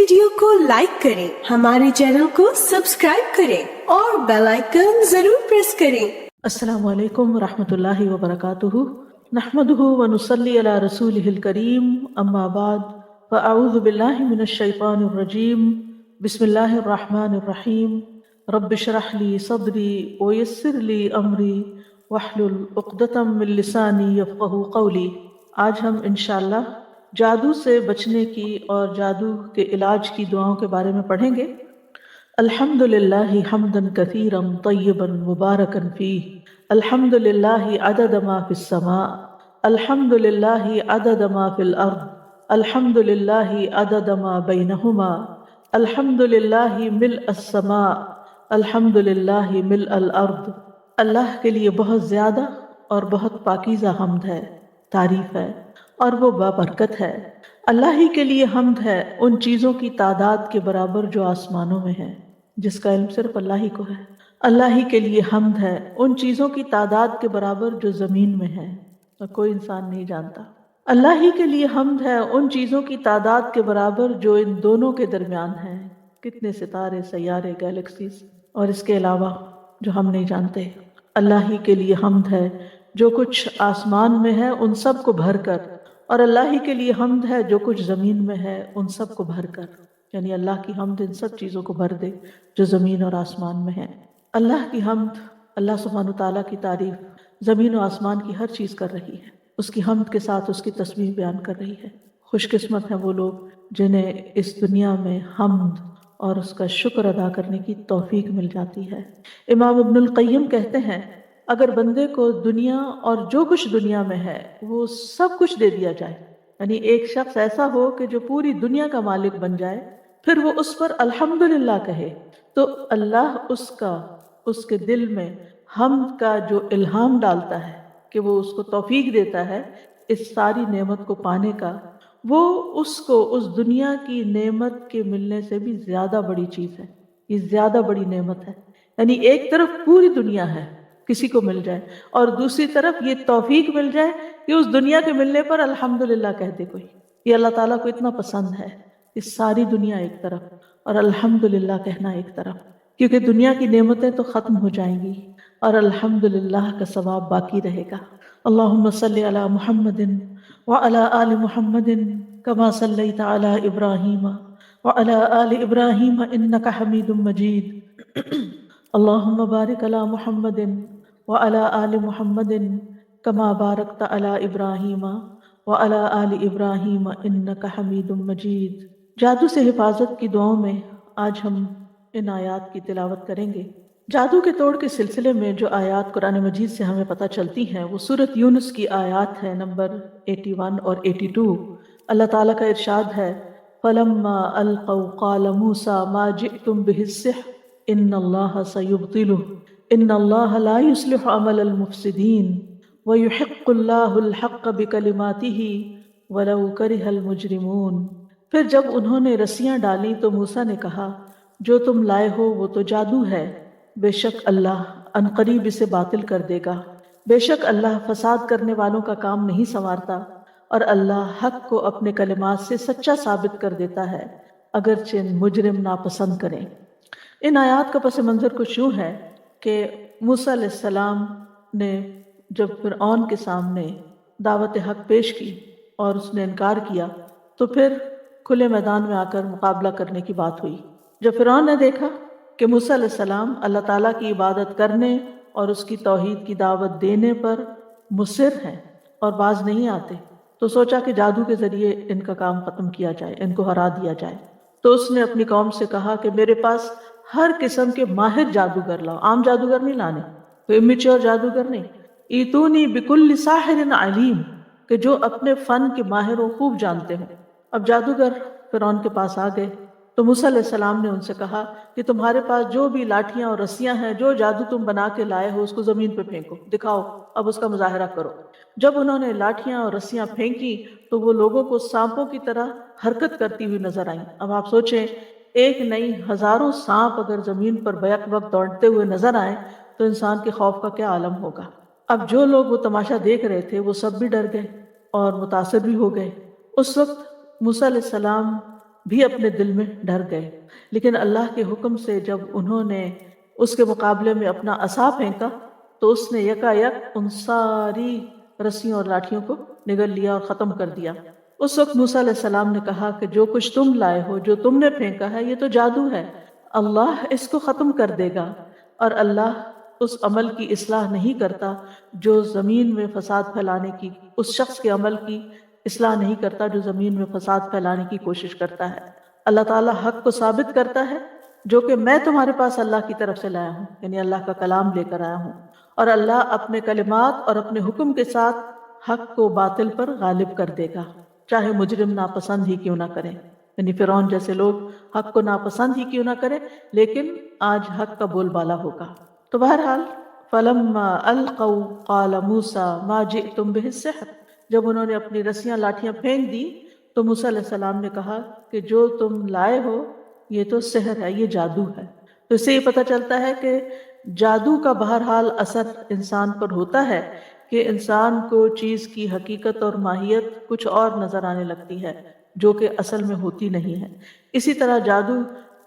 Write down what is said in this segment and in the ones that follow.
Video کو like کریں، ہمارے چینل کو سبسکرائب کریں اور بیل آئیکن ضرور پریس کریں۔ السلام علیکم ورحمۃ اللہ وبرکاتہ، نحمدہ ونصلی علی رسولہ الکریم، اما بعد فاعوذ باللہ من الشیطان الرجیم، بسم اللہ الرحمن الرحیم، رب اشرح لی صدری ویسر لی امری واحلل عقدۃ من لسانی یفقہوا قولی۔ آج ہم انشاءاللہ جادو سے بچنے کی اور جادو کے علاج کی دعاؤں کے بارے میں پڑھیں گے۔ الحمد للہ حمدا کثیرا طیبا مبارکا فیہ، الحمد للہ عدد ما فی السماء، الحمد للہ عدد ما فی الارض، الحمد للہ عدد ما بینہما، الحمد للہ ملء السماء، الحمد للہ ملء الارض۔ اللہ کے لیے بہت زیادہ اور بہت پاکیزہ حمد ہے، تعریف ہے، اور وہ بابرکت ہے۔ اللہ ہی کے لیے حمد ہے ان چیزوں کی تعداد کے برابر جو آسمانوں میں ہے، جس کا علم صرف اللہ ہی کو ہے۔ اللہ ہی کے لیے حمد ہے ان چیزوں کی تعداد کے برابر جو زمین میں ہے اور کوئی انسان نہیں جانتا۔ اللہ ہی کے لیے حمد ہے ان چیزوں کی تعداد کے برابر جو ان دونوں کے درمیان ہیں، کتنے ستارے، سیارے، گیلیکسیز، اور اس کے علاوہ جو ہم نہیں جانتے۔ اللہ ہی کے لیے حمد ہے جو کچھ آسمان میں ہے ان سب کو بھر کر، اور اللہ ہی کے لیے حمد ہے جو کچھ زمین میں ہے ان سب کو بھر کر، یعنی اللہ کی حمد ان سب چیزوں کو بھر دے جو زمین اور آسمان میں ہے۔ اللہ کی حمد، اللہ سبحانہ تعالیٰ کی تعریف زمین و آسمان کی ہر چیز کر رہی ہے، اس کی حمد کے ساتھ اس کی تسبیح بیان کر رہی ہے۔ خوش قسمت ہیں وہ لوگ جنہیں اس دنیا میں حمد اور اس کا شکر ادا کرنے کی توفیق مل جاتی ہے۔ امام ابن القیم کہتے ہیں، اگر بندے کو دنیا اور جو کچھ دنیا میں ہے وہ سب کچھ دے دیا جائے، یعنی ایک شخص ایسا ہو کہ جو پوری دنیا کا مالک بن جائے، پھر وہ اس پر الحمدللہ کہے، تو اللہ اس کے دل میں حمد کا جو الہام ڈالتا ہے کہ وہ اس کو توفیق دیتا ہے اس ساری نعمت کو پانے کا، وہ اس کو اس دنیا کی نعمت کے ملنے سے بھی زیادہ بڑی چیز ہے، یہ زیادہ بڑی نعمت ہے۔ یعنی ایک طرف پوری دنیا ہے کسی کو مل جائے، اور دوسری طرف یہ توفیق مل جائے کہ اس دنیا کے ملنے پر الحمدللہ کہہ دے کوئی۔ یہ اللہ تعالیٰ کو اتنا پسند ہے کہ ساری دنیا ایک طرف اور الحمدللہ کہنا ایک طرف، کیونکہ دنیا کی نعمتیں تو ختم ہو جائیں گی اور الحمدللہ کا ثواب باقی رہے گا۔ اللہم صلی علی محمد وعلی آل محمد کما صلیت علی ابراہیم وعلی آل ابراہیم انک حمید مجید۔ اللہم بارک علی محمد وعلی آل محمد کما بارکت علی ابراہیم وعلی آل ابراہیم انک حمید مجید۔ جادو سے حفاظت کی دعاؤں میں آج ہم ان آیات کی تلاوت کریں گے۔ جادو کے توڑ کے سلسلے میں جو آیات قرآن مجید سے ہمیں پتہ چلتی ہیں وہ سورۃ یونس کی آیات ہے نمبر 81 اور 82۔ اللہ تعالیٰ کا ارشاد ہے، فَلَمَّا أَلْقَوْا قَالَ مُوسَىٰ مَا جِئْتُمْ بِهِ السِّحْرُ إِنَّ اللَّهَ سَيُبْطِلُهُ إِنَّ اللَّهَ لَا يُصْلِحُ عَمَلَ الْمُفْسِدِينَ وَيُحِقُّ اللَّهُ الْحَقَّ بِكَلِمَاتِهِ وَلَوْ كَرِهَ الْمُجْرِمُونَ۔ پھر جب انہوں نے رسیاں ڈالیں تو موسیٰ نے کہا، جو تم لائے ہو وہ تو جادو ہے، بے شک اللہ عنقریب اسے باطل کر دے گا۔ بے شک اللہ فساد کرنے والوں کا کام نہیں سنوارتا، اور اللہ حق کو اپنے کلمات سے سچا ثابت کر دیتا ہے اگرچہ مجرم ناپسند کریں۔ ان آیات کا پس منظر کچھ یوں ہے کہ موسیٰ علیہ السلام نے جب فرعون کے سامنے دعوت حق پیش کی اور اس نے انکار کیا تو پھر کھلے میدان میں آ کر مقابلہ کرنے کی بات ہوئی۔ جب فرعون نے دیکھا کہ موسیٰ علیہ السلام اللہ تعالیٰ کی عبادت کرنے اور اس کی توحید کی دعوت دینے پر مصر ہیں اور باز نہیں آتے، تو سوچا کہ جادو کے ذریعے ان کا کام ختم کیا جائے، ان کو ہرا دیا جائے۔ تو اس نے اپنی قوم سے کہا کہ میرے پاس ہر قسم کے ماہر جادوگر لاؤ، عام جادوگر نہیں لانے، کوئی امیچور جادوگر نہیں۔ ایتونی بکل ساحر علیم، کہ جو اپنے فن کے ماہر ہوں، خوب جانتے ہوں۔ اب جادوگر فرعون کے پاس آ گئے تو موسیٰ علیہ السلام نے ان سے کہا کہ تمہارے پاس جو بھی لاٹھیاں اور رسیاں ہیں، جو جادو تم بنا کے لائے ہو اس کو زمین پہ پھینکو، دکھاؤ، اب اس کا مظاہرہ کرو۔ جب انہوں نے لاٹھیاں اور رسیاں پھینکی تو وہ لوگوں کو سانپوں کی طرح حرکت کرتی ہوئی نظر آئیں۔ اب آپ سوچیں، ایک نہیں ہزاروں سانپ اگر زمین پر بیک وقت دوڑتے ہوئے نظر آئیں تو انسان کے خوف کا کیا عالم ہوگا۔ اب جو لوگ وہ تماشا دیکھ رہے تھے وہ سب بھی ڈر گئے اور متاثر بھی ہو گئے۔ اس وقت موسیٰ علیہ السلام بھی اپنے دل میں ڈر گئے، لیکن اللہ کے حکم سے جب انہوں نے اس کے مقابلے میں اپنا عصا پھینکا تو اس نے یکا یک ان ساری رسیوں اور لاٹھیوں کو نگل لیا اور ختم کر دیا۔ اس وقت موسیٰ علیہ السلام نے کہا کہ جو کچھ تم لائے ہو، جو تم نے پھینکا ہے، یہ تو جادو ہے، اللہ اس کو ختم کر دے گا، اور اللہ اس عمل کی اصلاح نہیں کرتا جو زمین میں فساد پھیلانے کی، اس شخص کے عمل کی اصلاح نہیں کرتا جو زمین میں فساد پھیلانے کی کوشش کرتا ہے۔ اللہ تعالیٰ حق کو ثابت کرتا ہے جو کہ میں تمہارے پاس اللہ کی طرف سے لایا ہوں، یعنی اللہ کا کلام لے کر آیا ہوں، اور اللہ اپنے کلمات اور اپنے حکم کے ساتھ حق کو باطل پر غالب کر دے گا، چاہے مجرم ناپسند ہی کیوں نہ کریں، یعنی فرعون جیسے لوگ حق کو ناپسند ہی کیوں نہ کریں، لیکن آج حق کا بول بالا ہوگا۔ تو بہرحال فلما القوا قال موسیٰ ما جئتم به السحر، جب انہوں نے اپنی رسیاں لاٹھیاں پھینک دی تو موسیٰ علیہ السلام نے کہا کہ جو تم لائے ہو یہ تو سحر ہے، یہ جادو ہے۔ تو اس سے یہ پتہ چلتا ہے کہ جادو کا بہرحال اثر انسان پر ہوتا ہے کہ انسان کو چیز کی حقیقت اور ماہیت کچھ اور نظر آنے لگتی ہے جو کہ اصل میں ہوتی نہیں ہے۔ اسی طرح جادو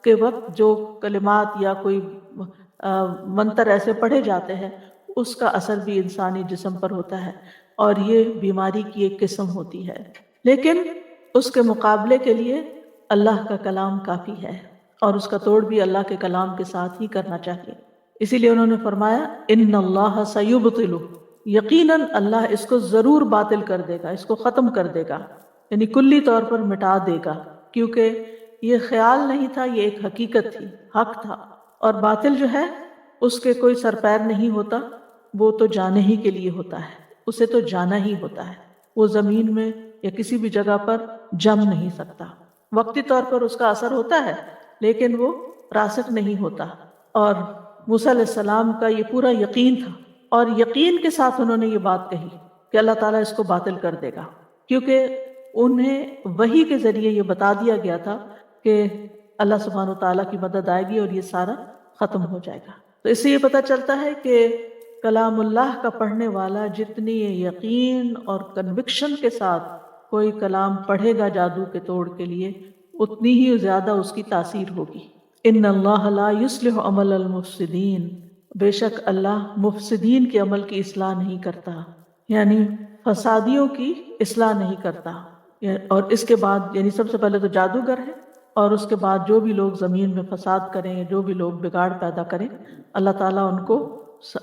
کے وقت جو کلمات یا کوئی منتر ایسے پڑھے جاتے ہیں اس کا اثر بھی انسانی جسم پر ہوتا ہے، اور یہ بیماری کی ایک قسم ہوتی ہے، لیکن اس کے مقابلے کے لیے اللہ کا کلام کافی ہے، اور اس کا توڑ بھی اللہ کے کلام کے ساتھ ہی کرنا چاہیے۔ اسی لیے انہوں نے فرمایا ان اللہ سیبطل، یقیناً اللہ اس کو ضرور باطل کر دے گا، اس کو ختم کر دے گا، یعنی کلی طور پر مٹا دے گا، کیونکہ یہ خیال نہیں تھا، یہ ایک حقیقت تھی، حق تھا، اور باطل جو ہے اس کے کوئی سر پیر نہیں ہوتا، وہ تو جانے ہی کے لیے ہوتا ہے، اسے تو جانا ہی ہوتا ہے، وہ زمین میں یا کسی بھی جگہ پر جم نہیں سکتا، وقتی طور پر اس کا اثر ہوتا ہے لیکن وہ راسخ نہیں ہوتا۔ اور موسیٰ علیہ السلام کا یہ پورا یقین تھا، اور یقین کے ساتھ انہوں نے یہ بات کہی کہ اللہ تعالیٰ اس کو باطل کر دے گا، کیونکہ انہیں وحی کے ذریعے یہ بتا دیا گیا تھا کہ اللہ سبحانہ و تعالیٰ کی مدد آئے گی اور یہ سارا ختم ہو جائے گا۔ تو اس سے یہ پتہ چلتا ہے کہ کلام اللہ کا پڑھنے والا جتنی یقین اور کنوکشن کے ساتھ کوئی کلام پڑھے گا جادو کے توڑ کے لیے، اتنی ہی زیادہ اس کی تاثیر ہوگی۔ ان اللہ لا یصلح عمل المفسدین، بے شک اللہ مفسدین کے عمل کی اصلاح نہیں کرتا، یعنی فسادیوں کی اصلاح نہیں کرتا۔ اور اس کے بعد یعنی سب سے پہلے تو جادوگر ہے، اور اس کے بعد جو بھی لوگ زمین میں فساد کریں، جو بھی لوگ بگاڑ پیدا کریں، اللہ تعالیٰ ان کو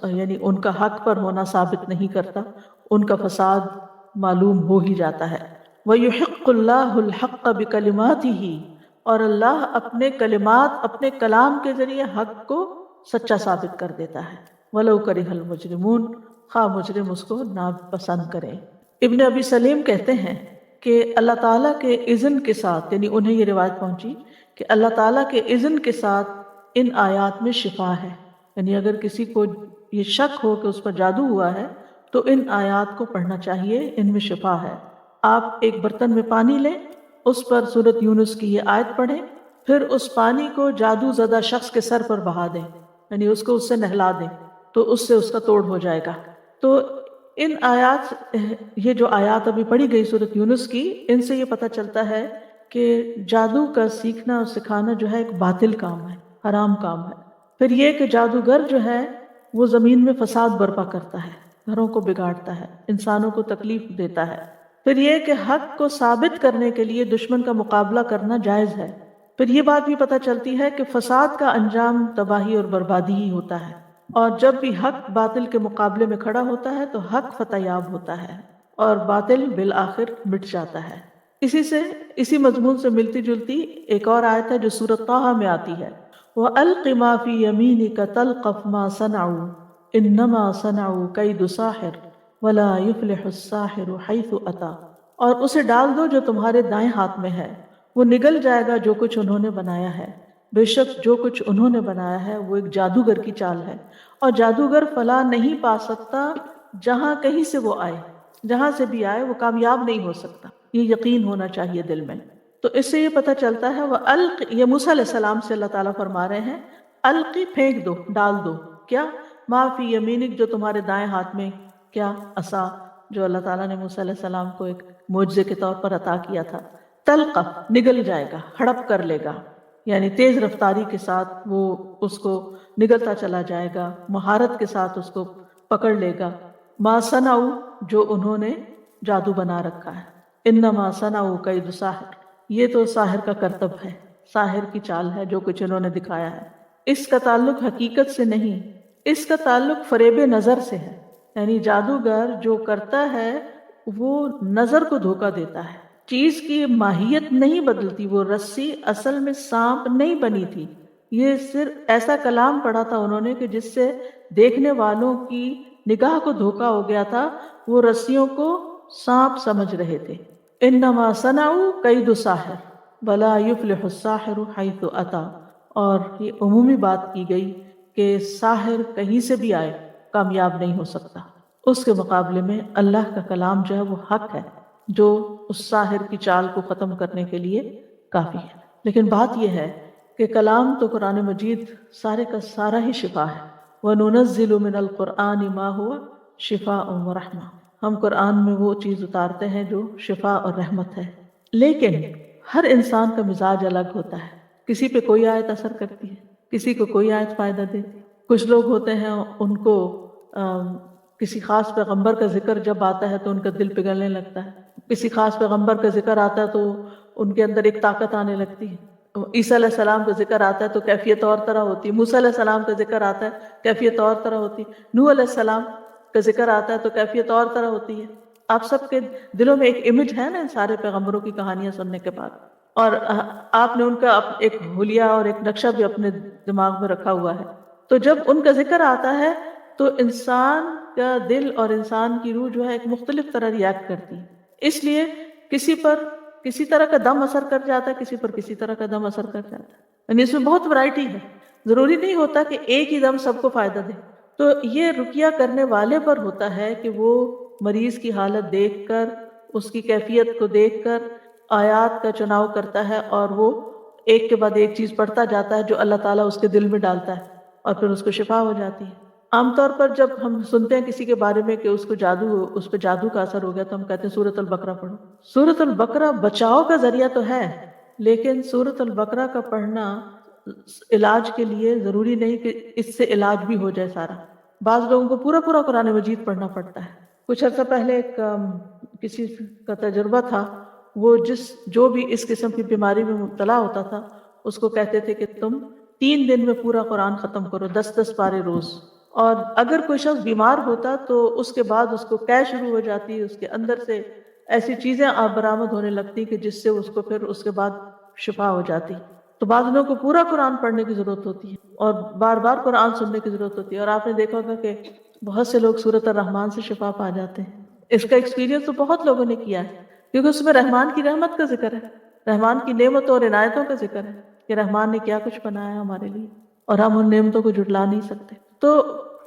یعنی ان کا حق پر ہونا ثابت نہیں کرتا، ان کا فساد معلوم ہو ہی جاتا ہے۔ وَيُحِقُّ اللَّهُ الْحَقَّ بِكَلِمَاتِهِ، اور اللہ اپنے کلمات، اپنے کلام کے ذریعے حق کو سچا ثابت کر دیتا ہے۔ وَلَوْ كَرِهَ الْمُجْرِمُونَ، خواہ مجرم اس کو ناپسند کریں۔ ابن ابی سلیم کہتے ہیں کہ اللہ تعالیٰ کے اذن کے ساتھ، یعنی انہیں یہ روایت پہنچی کہ اللہ تعالیٰ کے اذن کے ساتھ ان آیات میں شفا ہے، یعنی اگر کسی کو یہ شک ہو کہ اس پر جادو ہوا ہے تو ان آیات کو پڑھنا چاہیے، ان میں شفا ہے۔ آپ ایک برتن میں پانی لیں، اس پر سورۃ یونس کی یہ آیت پڑھیں، پھر اس پانی کو جادو زدہ شخص کے سر پر بہا دیں، یعنی اس کو اس سے نہلا دیں، تو اس سے اس کا توڑ ہو جائے گا۔ تو ان آیات، یہ جو آیات ابھی پڑھی گئی سورۃ یونس کی، ان سے یہ پتہ چلتا ہے کہ جادو کا سیکھنا اور سکھانا جو ہے ایک باطل کام ہے، حرام کام ہے۔ پھر یہ کہ جادوگر جو ہے وہ زمین میں فساد برپا کرتا ہے، گھروں کو بگاڑتا ہے، انسانوں کو تکلیف دیتا ہے۔ پھر یہ کہ حق کو ثابت کرنے کے لیے دشمن کا مقابلہ کرنا جائز ہے۔ پھر یہ بات بھی پتہ چلتی ہے کہ فساد کا انجام تباہی اور بربادی ہی ہوتا ہے، اور جب بھی حق باطل کے مقابلے میں کھڑا ہوتا ہے تو حق فتح یاب ہوتا ہے اور باطل بالآخر مٹ جاتا ہے۔ اسی مضمون سے ملتی جلتی ایک اور آیت ہے جو سورۃ طٰہٰ میں آتی ہے، وَأَلْقِ مَا فِي يَمِينِكَ تَلْقَفْ مَا صَنَعُوا إِنَّمَا صَنَعُوا كَيْدُ سَاحِرٍ وَلَا يُفْلِحُ السَّاحِرُ حَيْثُ أَتَىٰ، اور اسے ڈال دو جو تمہارے دائیں ہاتھ میں ہے، وہ نگل جائے گا جو کچھ انہوں نے بنایا ہے، بے شک جو کچھ انہوں نے بنایا ہے وہ ایک جادوگر کی چال ہے، اور جادوگر فلاح نہیں پا سکتا جہاں کہیں سے وہ آئے، جہاں سے بھی آئے وہ کامیاب نہیں ہو سکتا، یہ یقین ہونا چاہیے دل میں۔ تو اس سے یہ پتہ چلتا ہے وہ یہ موسیٰ علیہ السلام سے اللہ تعالیٰ فرما رہے ہیں القی، پھینک دو، ڈال دو، کیا ما فی یمینک، جو تمہارے دائیں ہاتھ میں، کیا عصا، جو اللہ تعالیٰ نے موسیٰ علیہ السلام کو ایک معجزے کے طور پر عطا کیا تھا، تلقف نگل جائے گا، ہڑپ کر لے گا، یعنی تیز رفتاری کے ساتھ وہ اس کو نگلتا چلا جائے گا، مہارت کے ساتھ اس کو پکڑ لے گا۔ ما صنعوا جو انہوں نے جادو بنا رکھا ہے، انما صنعوا کید ساحر، یہ تو ساحر کا کرتب ہے، ساحر کی چال ہے جو کچھ انہوں نے دکھایا ہے۔ اس کا تعلق حقیقت سے نہیں، اس کا تعلق فریب نظر سے ہے، یعنی جادوگر جو کرتا ہے وہ نظر کو دھوکہ دیتا ہے، چیز کی ماہیت نہیں بدلتی، وہ رسی اصل میں سانپ نہیں بنی تھی، یہ صرف ایسا کلام پڑھا تھا انہوں نے کہ جس سے دیکھنے والوں کی نگاہ کو دھوکا ہو گیا تھا، وہ رسیوں کو سانپ سمجھ رہے تھے۔ انما صنعوا کید ساحر ولا یفلح الساحر حیث اتی، اور یہ عمومی بات کی گئی کہ ساحر کہیں سے بھی آئے کامیاب نہیں ہو سکتا، اس کے مقابلے میں اللہ کا کلام جو ہے وہ حق ہے جو اس ساحر کی چال کو ختم کرنے کے لیے کافی ہے۔ لیکن بات یہ ہے کہ کلام تو قرآن مجید سارے کا سارا ہی شفا ہے، وَنُنَزِّلُ مِنَ الْقُرْآنِ مَا هُوَ شِفَاءٌ وَرَحْمَةٌ، ہم قرآن میں وہ چیز اتارتے ہیں جو شفا اور رحمت ہے۔ لیکن ہر انسان کا مزاج الگ ہوتا ہے، کسی پہ کوئی آیت اثر کرتی ہے، کسی کو کوئی آیت فائدہ دیتی ہے۔ کچھ لوگ ہوتے ہیں ان کو کسی خاص پیغمبر کا ذکر جب آتا ہے تو ان کا دل پگھلنے لگتا ہے، کسی خاص پیغمبر کا ذکر آتا ہے تو ان کے اندر ایک طاقت آنے لگتی ہے، عیسیٰ علیہ السلام کا ذکر آتا ہے تو کیفیت اور طرح ہوتی ہے، موسیٰ علیہ السلام کا ذکر آتا ہے کیفیت اور طرح ہوتی ہے، نوح علیہ السلام کا ذکر آتا ہے تو کیفیت اور طرح ہوتی ہے۔ آپ سب کے دلوں میں ایک امیج ہے نا ان سارے پیغمبروں کی کہانیاں سننے کے بعد، اور آپ نے ان کا ایک حلیہ اور ایک نقشہ بھی اپنے دماغ میں رکھا ہوا ہے۔ تو جب ان کا ذکر آتا ہے تو انسان کا دل اور انسان کی روح جو ہے ایک مختلف طرح ریاکٹ کرتی ہے، اس لیے کسی پر کسی طرح کا دم اثر کر جاتا ہے، کسی پر کسی طرح کا دم اثر کر جاتا ہے، یعنی اس میں بہت ورائٹی ہے، ضروری نہیں ہوتا کہ ایک ہی دم سب کو فائدہ دے۔ تو یہ رقیہ کرنے والے پر ہوتا ہے کہ وہ مریض کی حالت دیکھ کر، اس کی کیفیت کو دیکھ کر آیات کا چناؤ کرتا ہے اور وہ ایک کے بعد ایک چیز پڑھتا جاتا ہے جو اللہ تعالیٰ اس کے دل میں ڈالتا ہے اور پھر اس کو شفا ہو جاتی ہے۔ عام طور پر جب ہم سنتے ہیں کسی کے بارے میں کہ اس پہ جادو کا اثر ہو گیا تو ہم کہتے ہیں سورۃ البقرہ پڑھو۔ سورۃ البقرہ بچاؤ کا ذریعہ تو ہے، لیکن سورۃ البقرہ کا پڑھنا علاج کے لیے ضروری نہیں کہ اس سے علاج بھی ہو جائے سارا۔ بعض لوگوں کو پورا پورا قرآن مجید پڑھنا پڑتا ہے۔ کچھ عرصہ پہلے ایک کسی کا تجربہ تھا، وہ جو بھی اس قسم کی بیماری میں مبتلا ہوتا تھا اس کو کہتے تھے کہ تم 3 دن میں پورا قرآن ختم کرو، 10 پارے روز۔ اور اگر کوئی شخص بیمار ہوتا تو اس کے بعد اس کو قے شروع ہو جاتی، اس کے اندر سے ایسی چیزیں برآمد ہونے لگتی کہ جس سے اس کو پھر اس کے بعد شفا ہو جاتی۔ تو بعض لوگوں کو پورا قرآن پڑھنے کی ضرورت ہوتی ہے اور بار بار قرآن سننے کی ضرورت ہوتی ہے، اور آپ نے دیکھا ہوگا کہ بہت سے لوگ سورۃ الرحمن سے شفا پا جاتے ہیں۔ اس کا ایکسپیرینس تو بہت لوگوں نے کیا ہے، کیونکہ اس میں رحمان کی رحمت کا ذکر ہے، رحمان کی نعمتوں اور عنایتوں کا ذکر ہے کہ رحمان نے کیا کچھ بنایا ہمارے لیے، اور ہم ان نعمتوں کو جھٹلا نہیں سکتے۔ تو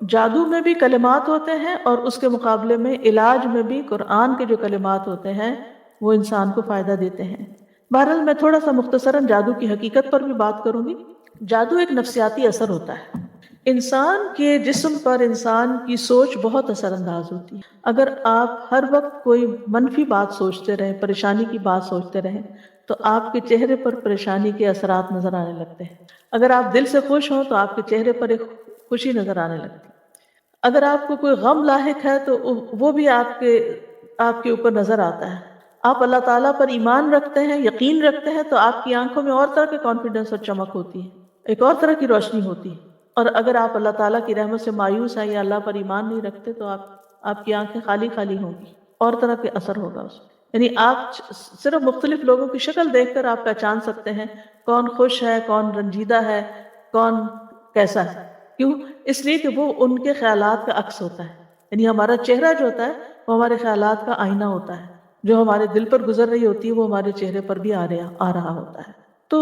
جادو میں بھی کلمات ہوتے ہیں اور اس کے مقابلے میں علاج میں بھی قرآن کے جو کلمات ہوتے ہیں وہ انسان کو فائدہ دیتے ہیں۔ بہرحال میں تھوڑا سا مختصراً جادو کی حقیقت پر بھی بات کروں گی۔ جادو ایک نفسیاتی اثر ہوتا ہے، انسان کے جسم پر انسان کی سوچ بہت اثر انداز ہوتی ہے۔ اگر آپ ہر وقت کوئی منفی بات سوچتے رہیں، پریشانی کی بات سوچتے رہیں، تو آپ کے چہرے پر پریشانی کے اثرات نظر آنے لگتے ہیں۔ اگر آپ دل سے خوش ہوں تو آپ کے چہرے پر ایک خوشی نظر آنے لگتی ہے۔ اگر آپ کو کوئی غم لاحق ہے تو وہ بھی آپ کے اوپر نظر آتا ہے۔ آپ اللہ تعالیٰ پر ایمان رکھتے ہیں، یقین رکھتے ہیں، تو آپ کی آنکھوں میں اور طرح کے کانفیڈنس اور چمک ہوتی ہے، ایک اور طرح کی روشنی ہوتی ہے۔ اور اگر آپ اللہ تعالیٰ کی رحمت سے مایوس ہیں یا اللہ پر ایمان نہیں رکھتے تو آپ کی آنکھیں خالی خالی ہوں گی، اور طرح کے اثر ہوگا اس میں۔ یعنی آپ صرف مختلف لوگوں کی شکل دیکھ کر آپ پہچان سکتے ہیں کون خوش ہے، کون رنجیدہ ہے، کون کیسا ہے۔ کیوں؟ اس لیے کہ وہ ان کے خیالات کا عکس ہوتا ہے، یعنی ہمارا چہرہ جو ہوتا ہے وہ ہمارے خیالات کا آئینہ ہوتا ہے، جو ہمارے دل پر گزر رہی ہوتی ہے وہ ہمارے چہرے پر بھی آ رہا ہوتا ہے۔ تو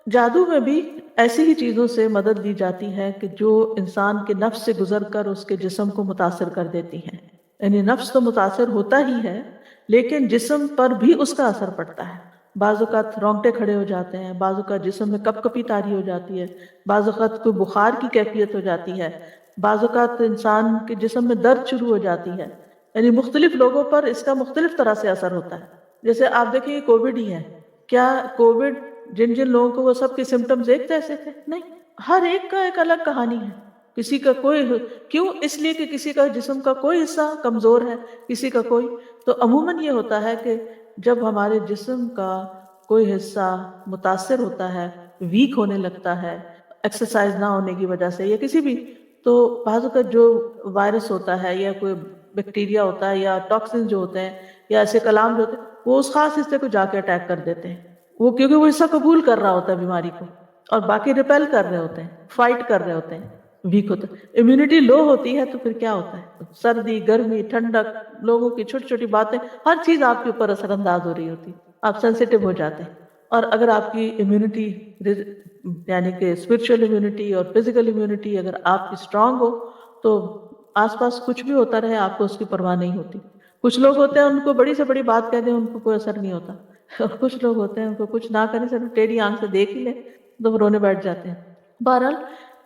جادو میں بھی ایسی ہی چیزوں سے مدد لی جاتی ہے کہ جو انسان کے نفس سے گزر کر اس کے جسم کو متاثر کر دیتی ہیں۔ یعنی نفس تو متاثر ہوتا ہی ہے لیکن جسم پر بھی اس کا اثر پڑتا ہے۔ بعض اوقات رونگٹے کھڑے ہو جاتے ہیں، بعض اوقات جسم میں کپ کپی طاری ہو جاتی ہے، بعض اوقات کوئی بخار کی کیفیت ہو جاتی ہے، بعض اوقات انسان کے جسم میں درد شروع ہو جاتی ہے۔ یعنی مختلف لوگوں پر اس کا مختلف طرح سے اثر ہوتا ہے۔ جیسے آپ دیکھیں یہ کووڈ ہی ہے، کیا کووڈ جن جن لوگوں کو وہ سب کے سمٹمز ایک جیسے تھے؟ نہیں، ہر ایک کا ایک الگ کہانی ہے. کسی کا کوئی، کیوں؟ اس لیے کہ کسی کا جسم کا کوئی حصہ کمزور ہے، کسی کا کوئی. تو عموماً یہ ہوتا ہے کہ جب ہمارے جسم کا کوئی حصہ متاثر ہوتا ہے، ویک ہونے لگتا ہے ایکسرسائز نہ ہونے کی وجہ سے یا کسی بھی، تو بعض اوقات جو وائرس ہوتا ہے یا کوئی بیکٹیریا ہوتا ہے یا ٹاکسن جو ہوتے ہیں یا ایسے کلام جو ہوتے ہیں، وہ اس خاص حصے کو جا کے اٹیک کر دیتے ہیں. وہ کیونکہ وہ حصہ قبول کر رہا ہوتا ہے بیماری کو، اور باقی ریپیل کر رہے ہوتے ہیں، فائٹ کر رہے ہوتے ہیں، ویک ہوتے ہیں. امیونٹی لو ہوتی ہے تو پھر کیا ہوتا ہے؟ سردی، گرمی، ٹھنڈک، لوگوں کی چھوٹی چھوٹی باتیں، ہر چیز آپ کے اوپر اثر انداز ہو رہی ہوتی، آپ سینسیٹیو ہو جاتے ہیں. اور اگر آپ کی امیونٹی یعنی کہ اسپرچل امیونٹی اور فزیکل امیونٹی اگر آپ کی اسٹرانگ ہو تو آس پاس کچھ بھی ہوتا رہے آپ کو اس کی پرواہ نہیں ہوتی. کچھ لوگ ہوتے ہیں ان کو بڑی سے بڑی بات کہہ دیں ان کو کوئی اثر نہیں ہوتا، اور کچھ لوگ ہوتے ہیں ان کو کچھ نہ کریں صرف ٹیڑھی آنکھ سے دیکھ ہی لیں تو وہ رونے بیٹھ جاتے ہیں. بہرحال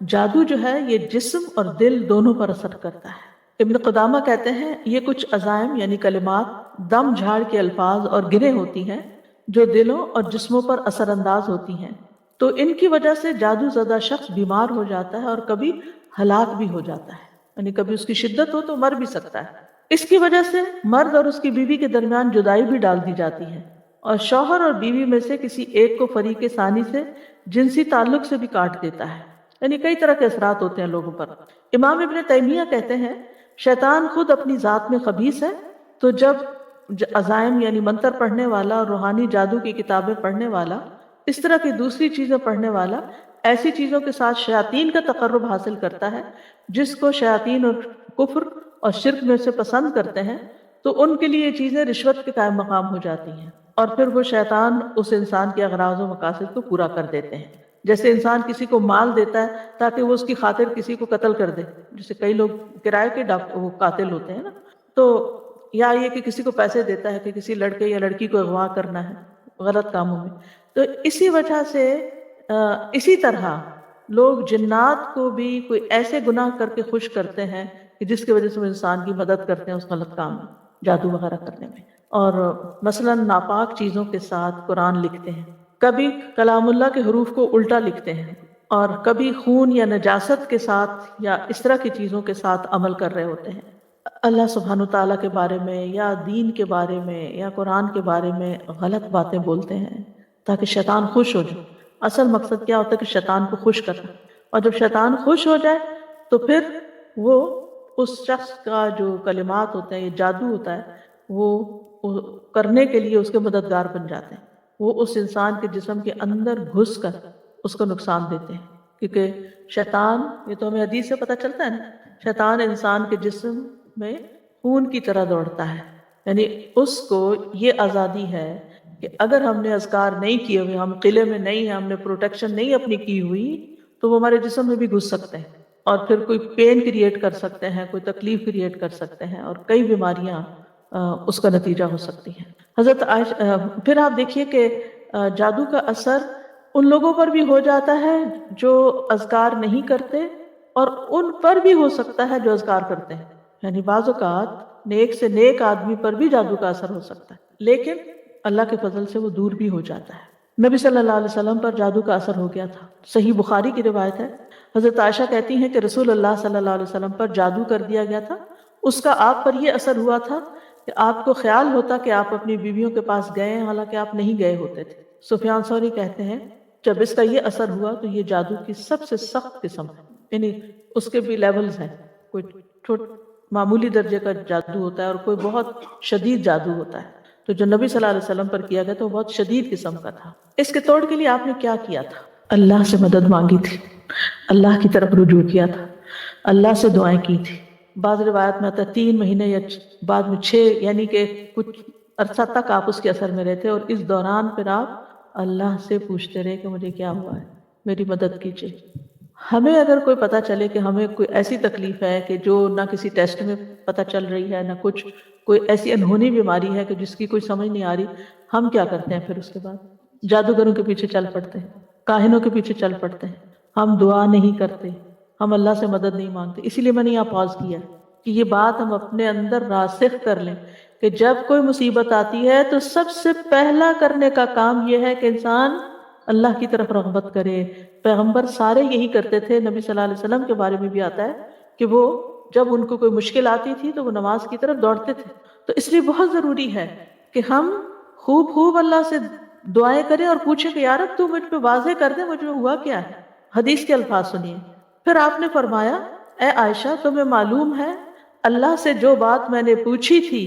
جادو جو ہے یہ جسم اور دل دونوں پر اثر کرتا ہے. ابن قدامہ کہتے ہیں یہ کچھ عزائم یعنی کلمات دم جھاڑ کے الفاظ اور گرہیں ہوتی ہیں جو دلوں اور جسموں پر اثر انداز ہوتی ہیں، تو ان کی وجہ سے جادو زدہ شخص بیمار ہو جاتا ہے اور کبھی ہلاک بھی ہو جاتا ہے، یعنی کبھی اس کی شدت ہو تو مر بھی سکتا ہے. اس کی وجہ سے مرد اور اس کی بیوی کے درمیان جدائی بھی ڈال دی جاتی ہے، اور شوہر اور بیوی میں سے کسی ایک کو فریق ثانی سے جنسی تعلق سے بھی کاٹ دیتا ہے. یعنی کئی طرح کے اثرات ہوتے ہیں لوگوں پر. امام ابن تیمیہ کہتے ہیں شیطان خود اپنی ذات میں خبیث ہے، تو جب عزائم یعنی منتر پڑھنے والا اور روحانی جادو کی کتابیں پڑھنے والا، اس طرح کی دوسری چیزیں پڑھنے والا ایسی چیزوں کے ساتھ شیاطین کا تقرب حاصل کرتا ہے جس کو شیاطین اور کفر اور شرک میں سے پسند کرتے ہیں، تو ان کے لیے یہ چیزیں رشوت کے قائم مقام ہو جاتی ہیں، اور پھر وہ شیطان اس انسان کے اغراض و مقاصد کو پورا کر دیتے ہیں. جیسے انسان کسی کو مال دیتا ہے تاکہ وہ اس کی خاطر کسی کو قتل کر دے، جیسے کئی لوگ کرائے کے وہ قاتل ہوتے ہیں نا، تو یا یہ کہ کسی کو پیسے دیتا ہے کہ کسی لڑکے یا لڑکی کو اغوا کرنا ہے غلط کاموں میں. تو اسی وجہ سے اسی طرح لوگ جنات کو بھی کوئی ایسے گناہ کر کے خوش کرتے ہیں کہ جس کی وجہ سے وہ انسان کی مدد کرتے ہیں اس غلط کام میں، جادو وغیرہ کرنے میں. اور مثلا ناپاک چیزوں کے ساتھ قرآن لکھتے ہیں، کبھی کلام اللہ کے حروف کو الٹا لکھتے ہیں، اور کبھی خون یا نجاست کے ساتھ یا اس طرح کی چیزوں کے ساتھ عمل کر رہے ہوتے ہیں. اللہ سبحانہ تعالیٰ کے بارے میں یا دین کے بارے میں یا قرآن کے بارے میں غلط باتیں بولتے ہیں تاکہ شیطان خوش ہو جائے. اصل مقصد کیا ہوتا ہے کہ شیطان کو خوش کرنا، اور جب شیطان خوش ہو جائے تو پھر وہ اس شخص کا جو کلمات ہوتے ہیں، یہ جادو ہوتا ہے، وہ کرنے کے لیے اس کے مددگار بن جاتے ہیں. وہ اس انسان کے جسم کے اندر گھس کر اس کو نقصان دیتے ہیں، کیونکہ شیطان، یہ تو ہمیں حدیث سے پتہ چلتا ہے نا، شیطان انسان کے جسم میں خون کی طرح دوڑتا ہے. یعنی اس کو یہ آزادی ہے کہ اگر ہم نے اذکار نہیں کیے ہوئے، ہم قلعے میں نہیں ہیں، ہم نے پروٹیکشن نہیں اپنی کی ہوئی، تو وہ ہمارے جسم میں بھی گھس سکتے ہیں اور پھر کوئی پین کریٹ کر سکتے ہیں، کوئی تکلیف کریٹ کر سکتے ہیں، اور کئی بیماریاں اس کا نتیجہ ہو سکتی ہیں. حضرت عائشہ، پھر آپ دیکھیے کہ جادو کا اثر ان لوگوں پر بھی ہو جاتا ہے جو اذکار نہیں کرتے، اور ان پر بھی ہو سکتا ہے جو اذکار کرتے ہیں. یعنی بعض اوقات نیک سے نیک آدمی پر بھی جادو کا اثر ہو سکتا ہے، لیکن اللہ کے فضل سے وہ دور بھی ہو جاتا ہے. نبی صلی اللہ علیہ وسلم پر جادو کا اثر ہو گیا تھا. صحیح بخاری کی روایت ہے، حضرت عائشہ کہتی ہیں کہ رسول اللہ صلی اللہ علیہ وسلم پر جادو کر دیا گیا تھا. اس کا آپ پر یہ اثر ہوا تھا کہ آپ کو خیال ہوتا کہ آپ اپنی بیویوں کے پاس گئے ہیں، حالانکہ آپ نہیں گئے ہوتے تھے. سفیان ثوری کہتے ہیں جب اس کا یہ اثر ہوا تو یہ جادو کی سب سے سخت قسم ہے. یعنی اس کے بھی لیولز ہیں، کوئی معمولی درجے کا جادو ہوتا ہے اور کوئی بہت شدید جادو ہوتا ہے. تو جو نبی صلی اللہ علیہ وسلم پر کیا گیا تو وہ بہت شدید قسم کا تھا. اس کے توڑ کے لیے آپ نے کیا کیا تھا؟ اللہ سے مدد مانگی تھی، اللہ کی طرف رجوع کیا تھا، اللہ سے دعائیں کی تھی. بعض روایت میں آتا ہے 3 مہینے یا بعد میں 6، یعنی کہ کچھ عرصہ تک آپ اس کے اثر میں رہتے، اور اس دوران پھر آپ اللہ سے پوچھتے رہے کہ مجھے کیا ہوا ہے، میری مدد کیجیے. ہمیں اگر کوئی پتہ چلے کہ ہمیں کوئی ایسی تکلیف ہے کہ جو نہ کسی ٹیسٹ میں پتہ چل رہی ہے، نہ کچھ، کوئی ایسی انہونی بیماری ہے کہ جس کی کوئی سمجھ نہیں آ رہی، ہم کیا کرتے ہیں پھر اس کے بعد؟ جادوگروں کے پیچھے چل پڑتے ہیں، کاہنوں کے پیچھے چل پڑتے ہیں. ہم دعا نہیں کرتے، ہم اللہ سے مدد نہیں مانگتے. اسی لیے میں نے یہاں پاز کیا کہ یہ بات ہم اپنے اندر راسخ کر لیں کہ جب کوئی مصیبت آتی ہے تو سب سے پہلا کرنے کا کام یہ ہے کہ انسان اللہ کی طرف رغبت کرے. پیغمبر سارے یہی کرتے تھے. نبی صلی اللہ علیہ وسلم کے بارے میں بھی آتا ہے کہ وہ جب ان کو کوئی مشکل آتی تھی تو وہ نماز کی طرف دوڑتے تھے. تو اس لیے بہت ضروری ہے کہ ہم خوب اللہ سے دعائیں کریں اور پوچھیں کہ یا رب تو مجھ پہ واضح کر دے مجھ میں ہوا کیا ہے. حدیث کے الفاظ سنیے. پھر آپ نے فرمایا اے عائشہ تمہیں معلوم ہے اللہ سے جو بات میں نے پوچھی تھی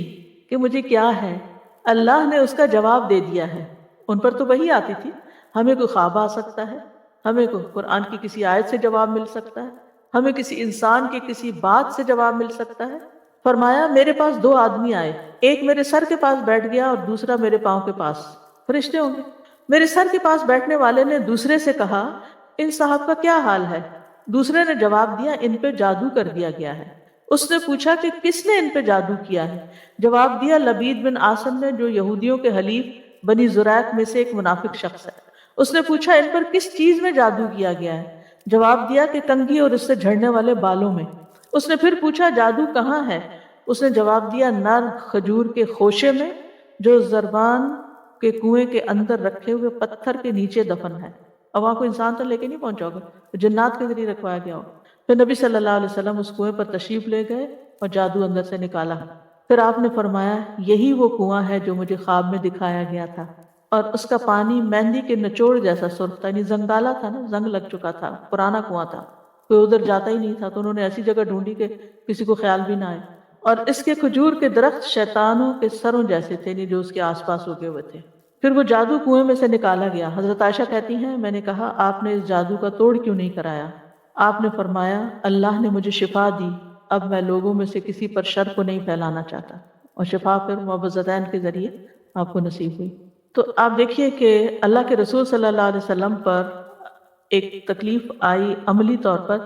کہ مجھے کیا ہے اللہ نے اس کا جواب دے دیا ہے. ان پر تو وہی آتی تھی. ہمیں کوئی خواب آ سکتا ہے, ہمیں کوئی قرآن کی کسی آیت سے جواب مل سکتا ہے, ہمیں کسی انسان کی کسی بات سے جواب مل سکتا ہے. فرمایا میرے پاس 2 آدمی آئے, ایک میرے سر کے پاس بیٹھ گیا اور دوسرا میرے پاؤں کے پاس. فرشتے ہوں گے. میرے سر کے پاس بیٹھنے والے نے دوسرے سے کہا ان صاحب کا کیا حال ہے؟ دوسرے نے جواب دیا ان پہ جادو کر دیا گیا ہے. اس نے پوچھا کہ کس نے ان پہ جادو کیا ہے؟ جواب دیا لبید بن عاصم نے جو یہودیوں کے حلیف بنی زریق میں سے ایک منافق شخص ہے. اس نے پوچھا ان پر کس چیز میں جادو کیا گیا ہے؟ جواب دیا کہ کنگھی اور اس سے جھڑنے والے بالوں میں. اس نے پھر پوچھا جادو کہاں ہے؟ اس نے جواب دیا نر کھجور کے خوشے میں جو زربان کے کنویں کے اندر رکھے ہوئے پتھر کے نیچے دفن ہے. اب وہاں کو انسان تو لے کے نہیں پہنچا ہوگا, جنات کے ذریعے رکھوایا گیا ہوگا. پھر نبی صلی اللہ علیہ وسلم اس کنویں پر تشریف لے گئے اور جادو اندر سے نکالا. پھر آپ نے فرمایا یہی وہ کنواں ہے جو مجھے خواب میں دکھایا گیا تھا, اور اس کا پانی مہندی کے نچوڑ جیسا سرخ تھا. یعنی زنگالا تھا نا, زنگ لگ چکا تھا, پرانا کنواں تھا, کوئی ادھر جاتا ہی نہیں تھا. تو انہوں نے ایسی جگہ ڈھونڈی کہ کسی کو خیال بھی نہ آئے. اور اس کے کھجور کے درخت شیطانوں کے سروں جیسے تھے جو اس کے آس پاس اگے ہوئے تھے. پھر وہ جادو کنویں میں سے نکالا گیا. حضرت عائشہ کہتی ہیں میں نے کہا آپ نے اس جادو کا توڑ کیوں نہیں کرایا؟ آپ نے فرمایا اللہ نے مجھے شفا دی, اب میں لوگوں میں سے کسی پر شر کو نہیں پھیلانا چاہتا. اور شفا پھر معوذتین کے ذریعے آپ کو نصیب ہوئی. تو آپ دیکھیے کہ اللہ کے رسول صلی اللہ علیہ وسلم پر ایک تکلیف آئی عملی طور پر,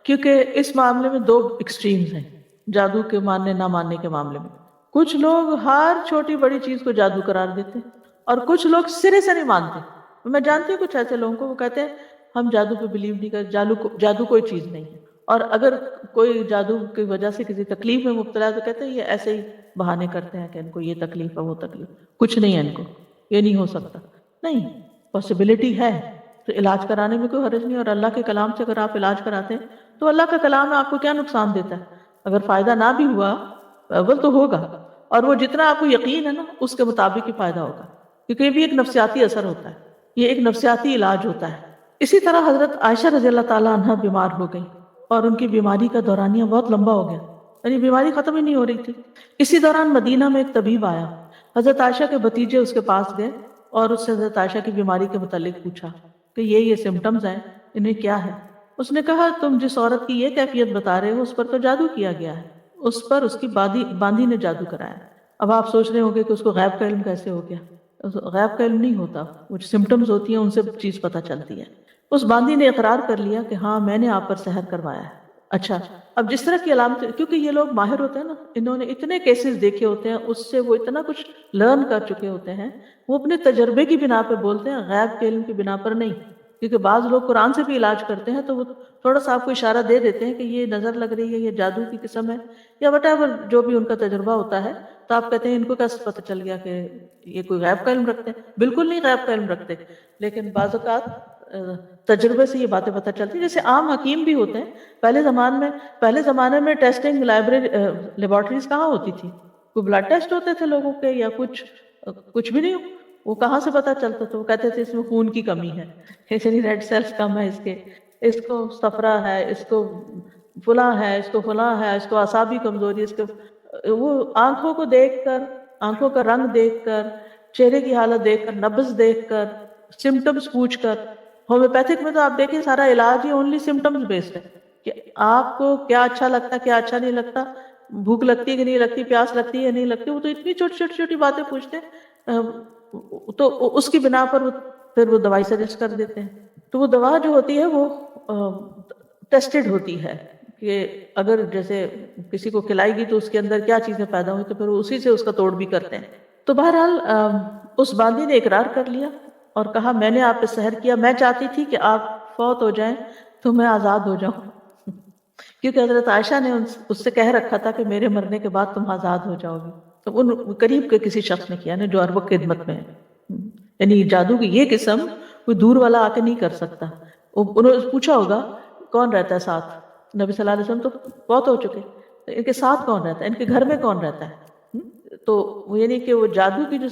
کیونکہ اس معاملے میں 2 ایکسٹریمز ہیں جادو کے ماننے نہ ماننے کے معاملے میں. کچھ لوگ ہر چھوٹی بڑی چیز کو جادو قرار دیتے ہیں اور کچھ لوگ سرے سے نہیں مانتے. میں جانتی ہوں کچھ ایسے لوگوں کو, وہ کہتے ہیں ہم جادو پہ بلیو نہیں کرتے, جادو کوئی چیز نہیں ہے. اور اگر کوئی جادو کی وجہ سے کسی تکلیف میں مبتلا ہے تو کہتے ہیں یہ ایسے ہی بہانے کرتے ہیں کہ ان کو یہ تکلیف ہے وہ تکلیف, کچھ نہیں ہے ان کو, یہ نہیں ہو سکتا. نہیں, پاسبلٹی ہے تو علاج کرانے میں کوئی حرج نہیں. اور اللہ کے کلام سے اگر آپ علاج کراتے ہیں تو اللہ کا کلام آپ کو کیا نقصان دیتا ہے؟ اگر فائدہ نہ بھی ہوا اول تو ہوگا, اور وہ جتنا آپ کو یقین ہے نا اس کے مطابق ہی فائدہ ہوگا, کیونکہ یہ بھی ایک نفسیاتی اثر ہوتا ہے, یہ ایک نفسیاتی علاج ہوتا ہے. اسی طرح حضرت عائشہ رضی اللہ تعالیٰ عنہ بیمار ہو گئی اور ان کی بیماری کا دورانیہ بہت لمبا ہو گیا, یعنی بیماری ختم ہی نہیں ہو رہی تھی. اسی دوران مدینہ میں ایک طبیب آیا. حضرت عائشہ کے بھتیجے اس کے پاس گئے اور اس سے حضرت عائشہ کی بیماری کے متعلق پوچھا کہ یہ سمٹمز ہیں, انہیں کیا ہے؟ اس نے کہا تم جس عورت کی یہ کیفیت بتا رہے ہو اس پر تو جادو کیا گیا ہے, اس پر اس کی باندھی نے جادو کرایا. اب آپ سوچ رہے ہوں گے کہ اس کو غیب کا علم کیسے ہو گیا؟ غیب کا علم نہیں ہوتا, وہ سمٹمز ہوتی ہیں ان سے چیز پتہ چلتی ہے. اس باندھی نے اقرار کر لیا کہ ہاں میں نے آپ پر سحر کروایا ہے. اچھا, اب جس طرح کی علامت, کیونکہ یہ لوگ ماہر ہوتے ہیں نا, انہوں نے اتنے کیسز دیکھے ہوتے ہیں, اس سے وہ اتنا کچھ لرن کر چکے ہوتے ہیں, وہ اپنے تجربے کی بنا پہ بولتے ہیں, غیب کے علم کی بنا پر نہیں. کیونکہ بعض لوگ قرآن سے بھی علاج کرتے ہیں تو وہ تھوڑا سا آپ کو اشارہ دے دیتے ہیں کہ یہ نظر لگ رہی ہے, یہ جادو کی قسم ہے, یا وٹ ایور جو بھی ان کا تجربہ ہوتا ہے. تو آپ کہتے ہیں ان کو کیسے پتہ چل گیا کہ یہ کوئی غیب کا علم رکھتے ہیں؟ بالکل نہیں غیب کا علم رکھتے, لیکن بعض اوقات تجربے سے یہ باتیں پتہ چلتی ہیں. جیسے عام حکیم بھی ہوتے ہیں, پہلے زمانے میں ٹیسٹنگ لیبارٹریز کہاں ہوتی تھی؟ کوئی بلڈ ٹیسٹ ہوتے تھے لوگوں کے یا کچھ بھی نہیں, وہ کہاں سے پتہ چلتا تھا؟ وہ کہتے تھے اس میں خون کی کمی ہے, یعنی ریڈ سیلز کم ہے, اس کو صفرا ہے, اس کو فلاں ہے, اس کو فلاں ہے, اس کو اعصابی کمزوری, اس کو وہ آنکھوں کو دیکھ کر, آنکھوں کا رنگ دیکھ کر, چہرے کی حالت دیکھ کر, نبض دیکھ کر, سمٹمز پوچھ کر. ہومیوپیتھک میں تو آپ دیکھیں سارا علاج ہی اونلی سمٹمز بیسڈ ہے کہ آپ کو کیا اچھا لگتا ہے, کیا اچھا نہیں لگتا, بھوک لگتی ہے کہ نہیں لگتی, پیاس لگتی ہے یا نہیں لگتی. وہ تو اتنی چھوٹی باتیں پوچھتے ہیں, تو اس کی بنا پر پھر وہ دوائی سجیسٹ کر دیتے ہیں. تو وہ دوا جو ہوتی ہے وہ ٹیسٹڈ ہوتی ہے کہ اگر جیسے کسی کو کھلائے گی تو اس کے اندر کیا چیزیں پیدا ہوئی, تو پھر اسی سے اس کا توڑ بھی کرتے ہیں. تو بہرحال اس باندھی نے اقرار کر لیا اور کہا میں نے آپ پہ سحر کیا, میں چاہتی تھی کہ آپ فوت ہو جائیں تو میں آزاد ہو جاؤں, کیونکہ حضرت عائشہ نے اس سے کہہ رکھا تھا کہ میرے مرنے کے بعد تم آزاد ہو جاؤ گی. تو ان قریب کے کسی شخص نے کیا نا جو عرب خدمت میں ہے، یعنی جادو کی یہ قسم کوئی دور والا آ کے نہیں کر سکتا۔ انہوں نے پوچھا ہوگا کون رہتا ہے ساتھ، نبی صلی اللہ علیہ وسلم تو بہت ہو چکے، ان کے ساتھ کون رہتا ہے، ان کے گھر میں کون رہتا ہے؟ تو وہ یعنی کہ وہ جادو کی جو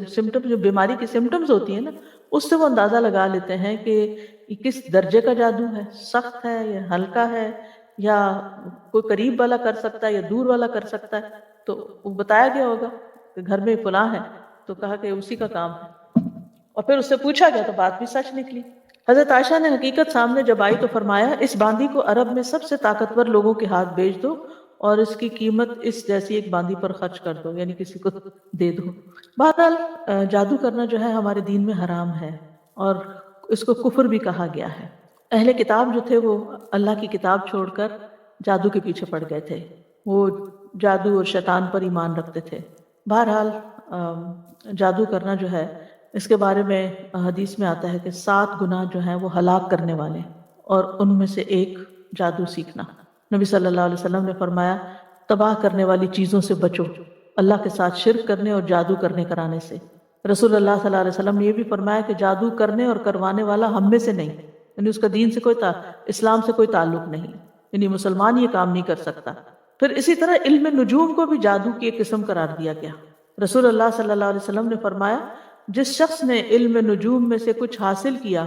سمٹم، جو بیماری کی سمٹمز ہوتی ہیں نا، اس سے وہ اندازہ لگا لیتے ہیں کہ یہ کس درجے کا جادو ہے، سخت ہے یا ہلکا ہے، یا کوئی قریب والا کر سکتا ہے یا دور والا کر سکتا ہے۔ تو وہ بتایا گیا ہوگا کہ گھر میں فلاں ہے، تو کہا کہ اسی کا کام ہے، اور پھر اس سے پوچھا گیا تو بات بھی سچ نکلی۔ حضرت عائشہ نے حقیقت سامنے جب آئی تو فرمایا اس باندی کو عرب میں سب سے طاقتور لوگوں کے ہاتھ بیچ دو اور اس کی قیمت اس جیسی ایک باندی پر خرچ کر دو، یعنی کسی کو دے دو۔ بہرحال جادو کرنا جو ہے ہمارے دین میں حرام ہے، اور اس کو کفر بھی کہا گیا ہے۔ اہل کتاب جو تھے وہ اللہ کی کتاب چھوڑ کر جادو کے پیچھے پڑ گئے تھے، وہ جادو اور شیطان پر ایمان رکھتے تھے۔ بہرحال جادو کرنا جو ہے اس کے بارے میں حدیث میں آتا ہے کہ 7 گناہ جو ہیں وہ ہلاک کرنے والے، اور ان میں سے ایک جادو سیکھنا۔ نبی صلی اللہ علیہ وسلم نے فرمایا تباہ کرنے والی چیزوں سے بچو، اللہ کے ساتھ شرک کرنے اور جادو کرنے کرانے سے۔ رسول اللہ صلی اللہ علیہ وسلم نے یہ بھی فرمایا کہ جادو کرنے اور کروانے والا ہم میں سے نہیں، یعنی اس کا دین سے کوئی اسلام سے کوئی تعلق نہیں، یعنی مسلمان یہ کام نہیں کر سکتا۔ پھر اسی طرح علم نجوم کو بھی جادو کی ایک قسم قرار دیا گیا۔ رسول اللہ صلی اللہ علیہ وسلم نے فرمایا جس شخص نے علم نجوم میں سے کچھ حاصل کیا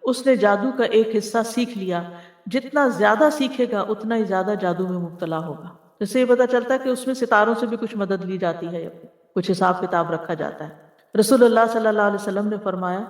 اس نے جادو کا ایک حصہ سیکھ لیا، جتنا زیادہ سیکھے گا اتنا ہی زیادہ جادو میں مبتلا ہوگا۔ اس سے یہ پتہ چلتا ہے کہ اس میں ستاروں سے بھی کچھ مدد لی جاتی ہے، کچھ حساب کتاب رکھا جاتا ہے۔ رسول اللہ صلی اللہ علیہ وسلم نے فرمایا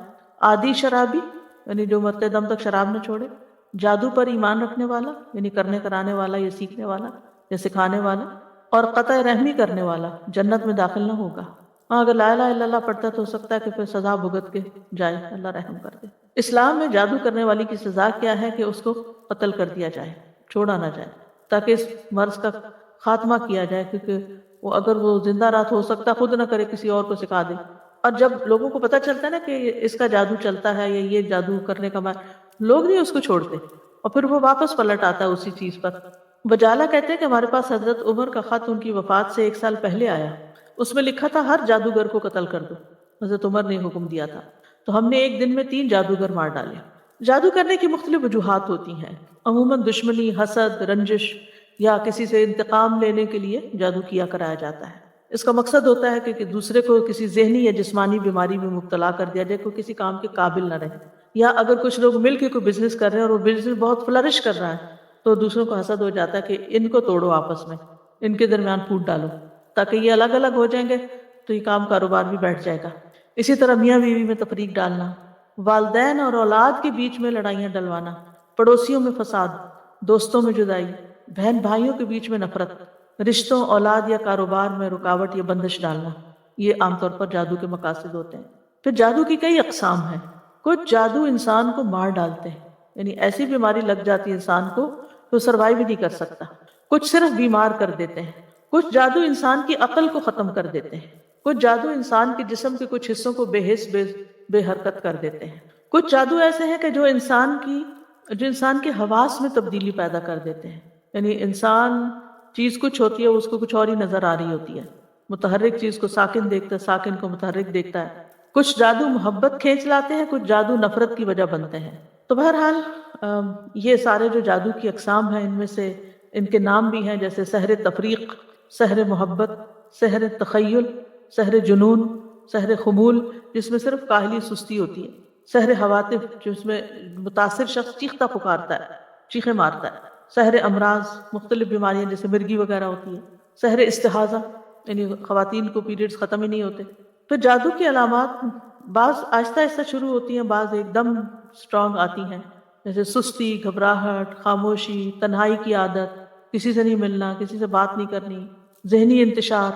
عادی شرابی، یعنی جو مرتے دم تک شراب نہ چھوڑے، جادو پر ایمان رکھنے والا، یعنی کرنے کرانے والا یا سیکھنے والا یا سکھانے والا، اور قطع رحمی کرنے والا جنت میں داخل نہ ہوگا۔ ہاں اگر لا الہ الا اللہ پڑھتا تو ہو سکتا ہے کہ پھر سزا بھگت کے جائے، اللہ رحم کر دے۔ اسلام میں جادو کرنے والی کی سزا کیا ہے کہ اس کو قتل کر دیا جائے، چھوڑا نہ جائے، تاکہ اس مرض کا خاتمہ کیا جائے، کیونکہ وہ اگر وہ زندہ رات ہو سکتا خود نہ کرے کسی اور کو سکھا دے۔ اور جب لوگوں کو پتہ چلتا ہے نا کہ اس کا جادو چلتا ہے یا یہ جادو کرنے کا لوگ نہیں اس کو چھوڑتے، اور پھر وہ واپس پلٹ آتا ہے اسی چیز پر۔ وجالہ کہتے ہیں کہ ہمارے پاس حضرت عمر کا خط ان کی وفات سے 1 سال پہلے آیا، اس میں لکھا تھا ہر جادوگر کو قتل کر دو، حضرت عمر نے حکم دیا تھا۔ تو ہم نے ایک دن میں 3 جادوگر مار ڈالے۔ جادو کرنے کی مختلف وجوہات ہوتی ہیں، عموماً دشمنی، حسد، رنجش یا کسی سے انتقام لینے کے لیے جادو کیا کرایا جاتا ہے۔ اس کا مقصد ہوتا ہے کہ دوسرے کو کسی ذہنی یا جسمانی بیماری میں مبتلا کر دیا جائے، کوئی کسی کام کے قابل نہ رہے، یا اگر کچھ لوگ مل کے کوئی بزنس کر رہے ہیں اور وہ بزنس بہت فلرش کر رہا ہے تو دوسروں کو حسد ہو جاتا ہے کہ ان کو توڑو، آپس میں ان کے درمیان پھوٹ ڈالو تاکہ یہ الگ الگ ہو جائیں گے تو یہ کام کاروبار بھی بیٹھ جائے گا۔ اسی طرح میاں بیوی میں تفریق ڈالنا، والدین اور اولاد کے بیچ میں لڑائیاں ڈلوانا، پڑوسیوں میں فساد، دوستوں میں جدائی، بہن بھائیوں کے بیچ میں نفرت، رشتوں، اولاد یا کاروبار میں رکاوٹ یا بندش ڈالنا، یہ عام طور پر جادو کے مقاصد ہوتے ہیں۔ پھر جادو کی کئی اقسام ہیں۔ کچھ جادو انسان کو مار ڈالتے ہیں، یعنی ایسی بیماری لگ جاتی ہے انسان کو تو سروائیو بھی نہیں کر سکتا۔ کچھ صرف بیمار کر دیتے ہیں۔ کچھ جادو انسان کی عقل کو ختم کر دیتے ہیں۔ کچھ جادو انسان کے جسم کے کچھ حصوں کو بے حس بے حرکت کر دیتے ہیں۔ کچھ جادو ایسے ہیں کہ جو انسان کے حواس میں تبدیلی پیدا کر دیتے ہیں، یعنی انسان چیز کچھ ہوتی ہے اس کو کچھ اور ہی نظر آ رہی ہوتی ہے، متحرک چیز کو ساکن دیکھتا ہے، ساکن کو متحرک دیکھتا ہے۔ کچھ جادو محبت کھینچ لاتے ہیں، کچھ جادو نفرت کی وجہ بنتے ہیں۔ تو بہرحال یہ سارے جو جادو کی اقسام ہیں ان میں سے ان کے نام بھی ہیں، جیسے سحر تفریق، سحر محبت، سحر تخیل، سحر جنون، سحر خمول جس میں صرف کاہلی سستی ہوتی ہے، سحر حواتف جس میں متاثر شخص چیختا پکارتا ہے، چیخیں مارتا ہے، سحر امراض مختلف بیماریاں جیسے مرگی وغیرہ ہوتی ہے، سحر استحاضہ یعنی خواتین کو پیریڈز ختم ہی نہیں ہوتے۔ پھر جادو کی علامات بعض آہستہ آہستہ شروع ہوتی ہیں، بعض ایک دم سٹرونگ آتی ہیں، جیسے سستی، گھبراہٹ، خاموشی، تنہائی کی عادت، کسی سے نہیں ملنا، کسی سے بات نہیں کرنی، ذہنی انتشار،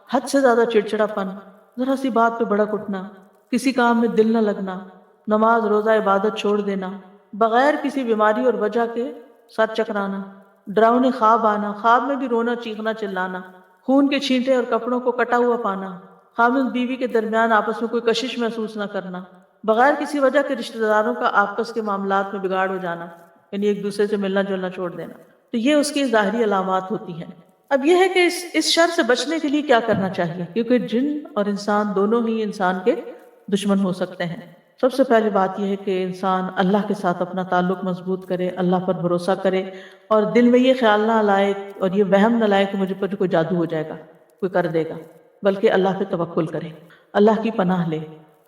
حد سے زیادہ چڑچڑا پن، ذرا سی بات پہ بھڑک اٹھنا، کسی کام میں دل نہ لگنا، نماز روزہ عبادت چھوڑ دینا، بغیر کسی بیماری اور وجہ کے سر چکرانا، ڈراؤنے خواب آنا، خواب میں بھی رونا، چیخنا، چلانا، خون کے چھینٹے اور کپڑوں کو کٹا ہوا پانا، خامد بیوی کے درمیان آپس میں کوئی کشش محسوس نہ کرنا، بغیر کسی وجہ کے رشتہ داروں کا آپس کے معاملات میں بگاڑ ہو جانا، یعنی ایک دوسرے سے ملنا جلنا چھوڑ دینا۔ تو یہ اس کی ظاہری علامات ہوتی ہیں۔ اب یہ ہے کہ اس شر سے بچنے کے لیے کیا کرنا چاہیے، کیونکہ جن اور انسان دونوں ہی انسان کے دشمن ہو سکتے ہیں۔ سب سے پہلی بات یہ ہے کہ انسان اللہ کے ساتھ اپنا تعلق مضبوط کرے، اللہ پر بھروسہ کرے، اور دل میں یہ خیال نہ لائے اور یہ وہم نہ لائے کہ مجھے پر کوئی جادو ہو جائے گا، کوئی کر دے گا، بلکہ اللہ پہ توکل کرے، اللہ کی پناہ لے۔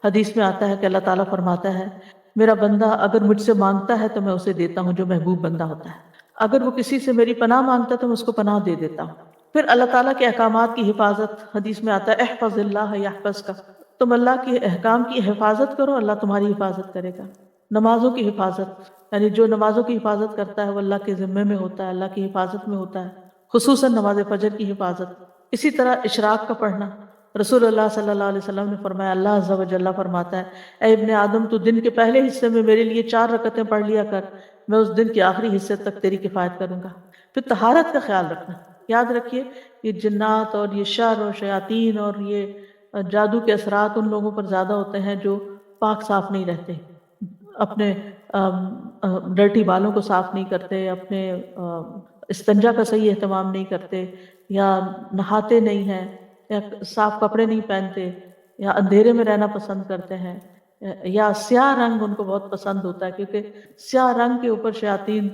حدیث میں آتا ہے کہ اللہ تعالیٰ فرماتا ہے میرا بندہ اگر مجھ سے مانگتا ہے تو میں اسے دیتا ہوں، جو محبوب بندہ ہوتا ہے۔ اگر وہ کسی سے میری پناہ مانگتا ہے تو میں اس کو پناہ دے دیتا ہوں۔ پھر اللہ تعالیٰ کے احکامات کی حفاظت، حدیث میں آتا ہے احفظ اللہ یحفظ کا، تم اللہ کے احکام کی حفاظت کرو، اللہ تمہاری حفاظت کرے گا۔ نمازوں کی حفاظت، یعنی جو نمازوں کی حفاظت کرتا ہے وہ اللہ کے ذمے میں ہوتا ہے، اللہ کی حفاظت میں ہوتا ہے، خصوصاً نماز فجر کی حفاظت۔ اسی طرح اشراق کا پڑھنا، رسول اللہ صلی اللہ علیہ وسلم نے فرمایا، اللہ عز و جل فرماتا ہے اے ابن آدم تو دن کے پہلے حصے میں میرے لیے 4 رکعتیں پڑھ لیا کر، میں اس دن کے آخری حصے تک تیری کفایت کروں گا۔ پھر طہارت کا خیال رکھنا، یاد رکھیے یہ جنات اور یہ شر اور شیاطین اور یہ جادو کے اثرات ان لوگوں پر زیادہ ہوتے ہیں جو پاک صاف نہیں رہتے، اپنے ڈرٹی بالوں کو صاف نہیں کرتے، اپنے استنجا کا صحیح اہتمام نہیں کرتے، یا نہاتے نہیں ہیں، یا صاف کپڑے نہیں پہنتے، یا اندھیرے میں رہنا پسند کرتے ہیں، یا سیاہ رنگ ان کو بہت پسند ہوتا ہے، کیونکہ سیاہ رنگ کے اوپر شیاطین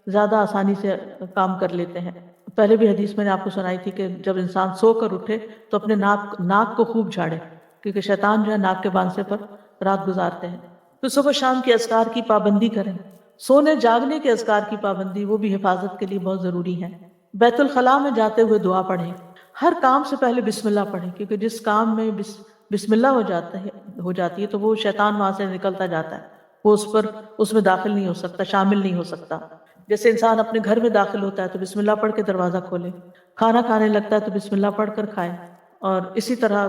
زیادہ آسانی سے کام کر لیتے ہیں۔ پہلے بھی حدیث میں نے آپ کو سنائی تھی کہ جب انسان سو کر اٹھے تو اپنے ناک کو خوب جھاڑے، کیونکہ شیطان جو ہے ناک کے بانسے پر رات گزارتے ہیں۔ تو صبح شام کے اذکار کی پابندی کریں، سونے جاگنے کے اذکار کی پابندی وہ بھی حفاظت کے لیے بہت ضروری ہے۔ بیت الخلاء میں جاتے ہوئے دعا پڑھیں، ہر کام سے پہلے بسم اللہ پڑھیں، کیونکہ جس کام میں بسم اللہ ہو جاتی ہے تو وہ شیطان وہاں سے نکلتا جاتا ہے، وہ اس میں داخل نہیں ہو سکتا، شامل نہیں ہو سکتا۔ جیسے انسان اپنے گھر میں داخل ہوتا ہے تو بسم اللہ پڑھ کے دروازہ کھولے، کھانا کھانے لگتا ہے تو بسم اللہ پڑھ کر کھائے، اور اسی طرح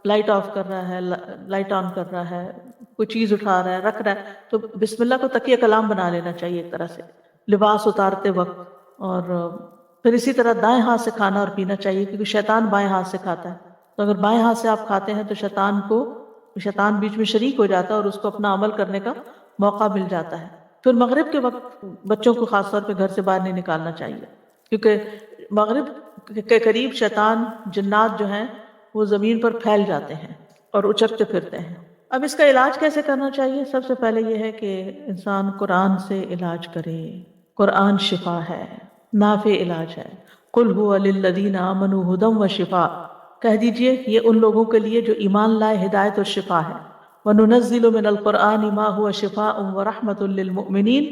لائٹ آف کر رہا ہے، لائٹ آن کر رہا ہے، کوئی چیز اٹھا رہا ہے، رکھ رہا ہے، تو بسم اللہ کو تکیہ کلام بنا لینا چاہیے ایک طرح سے لباس اتارتے وقت۔ اور پھر اسی طرح دائیں ہاتھ سے کھانا اور پینا چاہیے، کیونکہ شیطان بائیں ہاتھ سے کھاتا ہے، تو اگر بائیں ہاتھ سے آپ کھاتے ہیں تو شیطان بیچ میں شریک ہو جاتا ہے اور اس کو اپنا عمل کرنے کا موقع مل جاتا ہے۔ پھر مغرب کے وقت بچوں کو خاص طور پہ گھر سے باہر نہیں نکالنا چاہیے، کیونکہ مغرب کے قریب شیطان جنات جو ہیں وہ زمین پر پھیل جاتے ہیں اور اچکتے پھرتے ہیں۔ اب اس کا علاج کیسے کرنا چاہیے؟ سب سے پہلے یہ ہے کہ انسان قرآن سے علاج کرے، قرآن شفا ہے، نافع علاج ہے۔ قل هو للذین آمنوا ھدی وشفاء، کہہ دیجئے یہ ان لوگوں کے لیے جو ایمان لائے ہدایت اور شفا ہے۔ وَنُنَزِّلُ مِنَ الْقُرْآنِ مَا هُوَ شِفَاءٌ وَرَحْمَةٌ لِّلْمُؤْمِنِينَ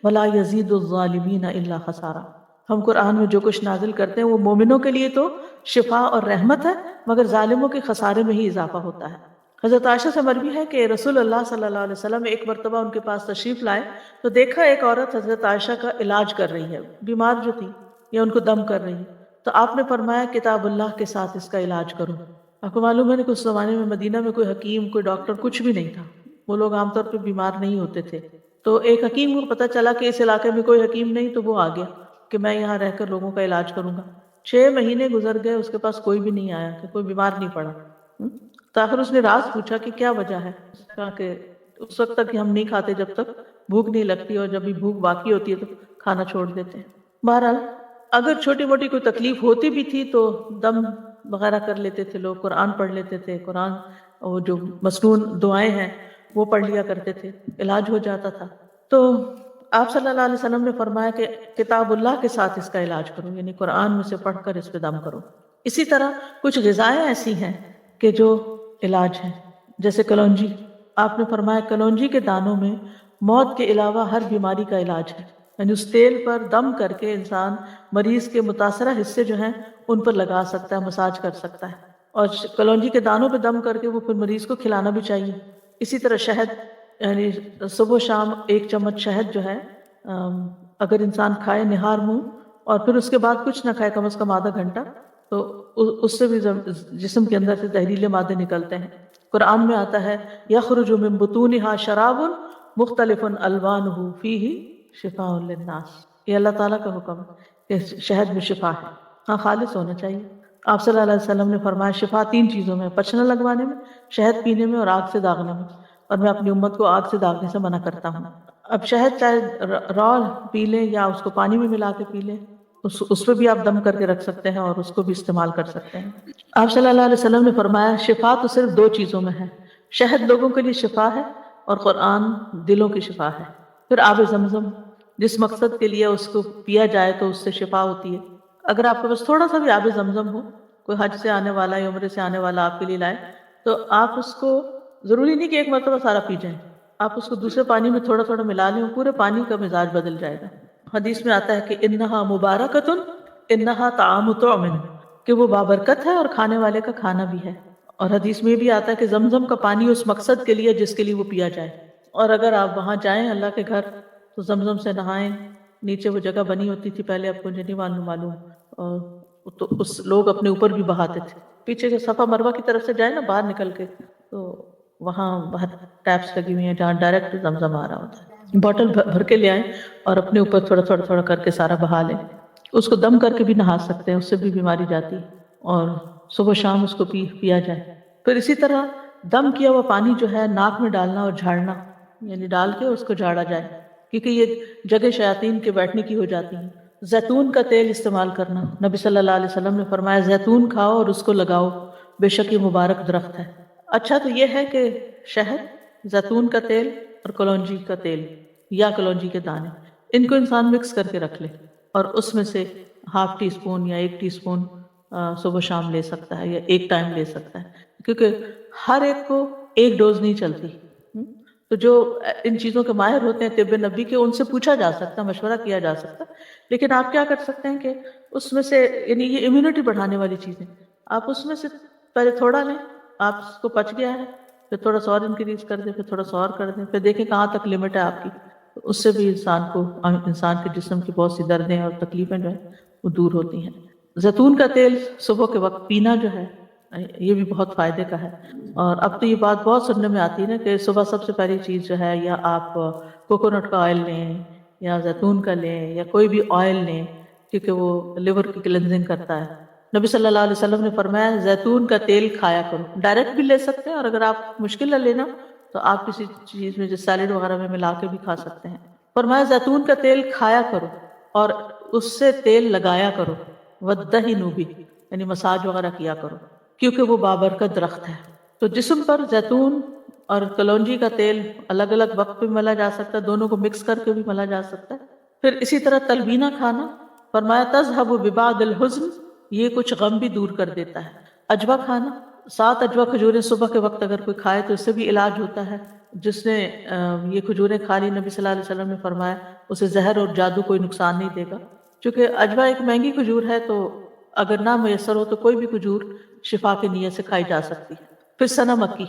وَلَا يَزِيدُ الظَّالِمِينَ إِلَّا خَسَارًا، ہم قرآن میں جو کچھ نازل کرتے ہیں وہ مومنوں کے لیے تو شفا اور رحمت ہے، مگر ظالموں کے خسارے میں ہی اضافہ ہوتا ہے۔ حضرت عائشہ سے مروی ہے کہ رسول اللہ صلی اللہ علیہ وسلم ایک مرتبہ ان کے پاس تشریف لائے تو دیکھا ایک عورت حضرت عائشہ کا علاج کر رہی ہے، بیمار جو تھی یا ان کو دم کر رہی، تو آپ نے فرمایا کتاب اللہ کے ساتھ اس کا علاج کرو۔ آپ کو معلوم ہے کہ اس زمانے میں مدینہ میں کوئی حکیم، کوئی ڈاکٹر کچھ بھی نہیں تھا، وہ لوگ عام طور پہ بیمار نہیں ہوتے تھے، تو ایک حکیم کو پتہ چلا کہ اس علاقے میں کوئی حکیم نہیں، تو وہ آ گیا کہ میں یہاں رہ کر لوگوں کا علاج کروں گا۔ 6 مہینے گزر گئے، اس کے پاس کوئی بھی نہیں آیا، کہ کوئی بیمار نہیں پڑا۔ تو آخر اس نے راز پوچھا کہ کیا وجہ ہے؟ کہا کہ اس وقت تک ہم نہیں کھاتے جب تک بھوک نہیں لگتی، اور جب بھی بھوک باقی ہوتی ہے تو کھانا چھوڑ دیتے ہیں۔ بہرحال اگر چھوٹی موٹی کوئی تکلیف ہوتی بھی تھی تو دم وغیرہ کر لیتے تھے لوگ، قرآن پڑھ لیتے تھے، قرآن وہ جو مسنون دعائیں ہیں وہ پڑھ لیا کرتے تھے، علاج ہو جاتا تھا۔ تو آپ صلی اللہ علیہ وسلم نے فرمایا کہ کتاب اللہ کے ساتھ اس کا علاج کرو، یعنی قرآن میں سے پڑھ کر اس پہ دم کرو۔ اسی طرح کچھ غذائیں ایسی ہیں کہ جو علاج ہیں، جیسے کلونجی، آپ نے فرمایا کلونجی کے دانوں میں موت کے علاوہ ہر بیماری کا علاج ہے، یعنی اس تیل پر دم کر کے انسان مریض کے متاثرہ حصے جو ہیں ان پر لگا سکتا ہے، مساج کر سکتا ہے، اور کلونجی کے دانوں پہ دم کر کے وہ پھر مریض کو کھلانا بھی چاہیے۔ اسی طرح شہد، یعنی صبح و شام 1 چمچ شہد جو ہے اگر انسان کھائے نہار منہ، اور پھر اس کے بعد کچھ نہ کھائے کم از کم آدھا گھنٹہ، تو اس سے بھی جسم کے اندر سے زہریلے مادے نکلتے ہیں۔ قرآن میں آتا ہے یخرج من بطونها شراب مختلف الوانہ فیہ شفاء للناس، یہ اللہ تعالیٰ کا حکم ہے کہ شہد میں شفا ہے، ہاں خالص ہونا چاہیے۔ آپ صلی اللہ علیہ وسلم نے فرمایا شفا 3 چیزوں میں، پچنا لگوانے میں، شہد پینے میں، اور آگ سے داغنے میں، اور میں اپنی امت کو آگ سے داغنے سے منع کرتا ہوں۔ اب شہد چاہے را پی لیں یا اس کو پانی میں ملا کے پی لیں، اس پہ بھی آپ دم کر کے رکھ سکتے ہیں اور اس کو بھی استعمال کر سکتے ہیں۔ آپ صلی اللہ علیہ وسلم نے فرمایا شفا تو صرف دو چیزوں میں ہے، شہد لوگوں کے لیے شفا ہے اور قرآن دلوں کی شفا ہے۔ پھر آب زمزم جس مقصد کے لیے اس کو پیا جائے تو اس سے شفا ہوتی ہے۔ اگر آپ کے پاس تھوڑا سا بھی آب زمزم ہو، کوئی حج سے آنے والا یا عمرے سے آنے والا آپ کے لیے لائے، تو آپ اس کو ضروری نہیں کہ ایک مرتبہ سارا پی جائیں، آپ اس کو دوسرے پانی میں تھوڑا تھوڑا ملا لیں، پورے پانی کا مزاج بدل جائے گا۔ حدیث میں آتا ہے کہ انہا مبارکتن انہا طعام طعم، کہ وہ بابرکت ہے اور کھانے والے کا کھانا بھی ہے۔ اور حدیث میں بھی آتا ہے کہ زمزم کا پانی اس مقصد کے لیے جس کے لیے وہ پیا جائے۔ اور اگر آپ وہاں جائیں اللہ کے گھر تو زمزم سے نہائیں، نیچے وہ جگہ بنی ہوتی تھی پہلے، آپ کو نہیں معلوم، اور تو اس لوگ اپنے اوپر بھی بہاتے تھے۔ پیچھے جو صفا مروہ کی طرف سے جائے نا باہر نکل کے، تو وہاں باہر ٹیپس لگی ہوئی ہیں جہاں ڈائریکٹ زمزم آ رہا ہوتا ہے۔ بوٹل بھر کے لے آئیں اور اپنے اوپر تھوڑا تھوڑا تھوڑا کر کے سارا بہا لیں۔ اس کو دم کر کے بھی نہا سکتے ہیں، اس سے بھی بیماری جاتی ہے، اور صبح شام اس کو پیا جائے۔ پھر اسی طرح دم کیا ہوا پانی جو ہے ناک میں ڈالنا اور جھاڑنا، یعنی ڈال کے اس کو جھاڑا جائے، کیونکہ یہ جگہ شیاطین کے بیٹھنے کی ہو جاتی ہیں۔ زیتون کا تیل استعمال کرنا، نبی صلی اللہ علیہ وسلم نے فرمایا زیتون کھاؤ اور اس کو لگاؤ، بے شک یہ مبارک درخت ہے۔ اچھا تو یہ ہے کہ شہد، زیتون کا تیل اور کلونجی کا تیل یا کلونجی کے دانے، ان کو انسان مکس کر کے رکھ لے اور اس میں سے ہاف ٹی اسپون یا 1 ٹی اسپون صبح شام لے سکتا ہے یا ایک ٹائم لے سکتا ہے، کیونکہ ہر ایک کو ایک ڈوز نہیں چلتی۔ تو جو ان چیزوں کے ماہر ہوتے ہیں طب نبی کے، ان سے پوچھا جا سکتا، مشورہ کیا جا سکتا، لیکن آپ کیا کر سکتے ہیں کہ اس میں سے، یعنی یہ امیونٹی بڑھانے والی چیزیں، آپ اس میں سے پہلے تھوڑا لیں، آپ اس کو پچ گیا ہے، پھر تھوڑا سا اور انکریز کر دیں، پھر تھوڑا سا اور کر دیں، پھر دیکھیں کہاں تک لمٹ ہے آپ کی، اس سے بھی انسان کے جسم کی بہت سی دردیں اور تکلیفیں جو ہیں وہ دور ہوتی ہیں۔ زیتون کا تیل صبح کے وقت پینا جو ہے یہ بھی بہت فائدے کا ہے۔ اور اب تو یہ بات بہت سننے میں آتی ہے نا کہ صبح سب سے پہلی چیز جو ہے، یا آپ کوکونٹ کا آئل لیں یا زیتون کا لیں یا کوئی بھی آئل لیں، کیونکہ وہ لیور کی کلینزنگ کرتا ہے۔ نبی صلی اللہ علیہ وسلم نے فرمایا زیتون کا تیل کھایا کرو، ڈائریکٹ بھی لے سکتے ہیں، اور اگر آپ مشکل نہ لینا تو آپ کسی چیز میں جیسے سیلیڈ وغیرہ میں ملا کے بھی کھا سکتے ہیں۔ فرمایا زیتون کا تیل کھایا کرو اور اس سے تیل لگایا کرو، وَدَّهِنُوا بِهِ، یعنی مساج وغیرہ کیا کرو، کیونکہ وہ بابرکت درخت ہے۔ تو جسم پر زیتون اور کلونجی کا تیل الگ الگ وقت پہ ملا جا سکتا ہے، دونوں کو مکس کر کے بھی ملا جا سکتا ہے۔ پھر اسی طرح تلبینہ کھانا، فرمایا تذهب ببعض الحزن، یہ کچھ غم بھی دور کر دیتا ہے۔ اجوا کھانا، 7 اجوا کھجوریں صبح کے وقت اگر کوئی کھائے تو اس سے بھی علاج ہوتا ہے۔ جس نے یہ کھجوریں کھا لی، نبی صلی اللہ علیہ وسلم نے فرمایا اسے زہر اور جادو کوئی نقصان نہیں دے گا، چونکہ اجوا ایک مہنگی کھجور ہے، تو اگر نہ میسر ہو تو کوئی بھی کھجور شفا کی نیت سے کھائی جا سکتی ہے۔ پھر سنا مکی،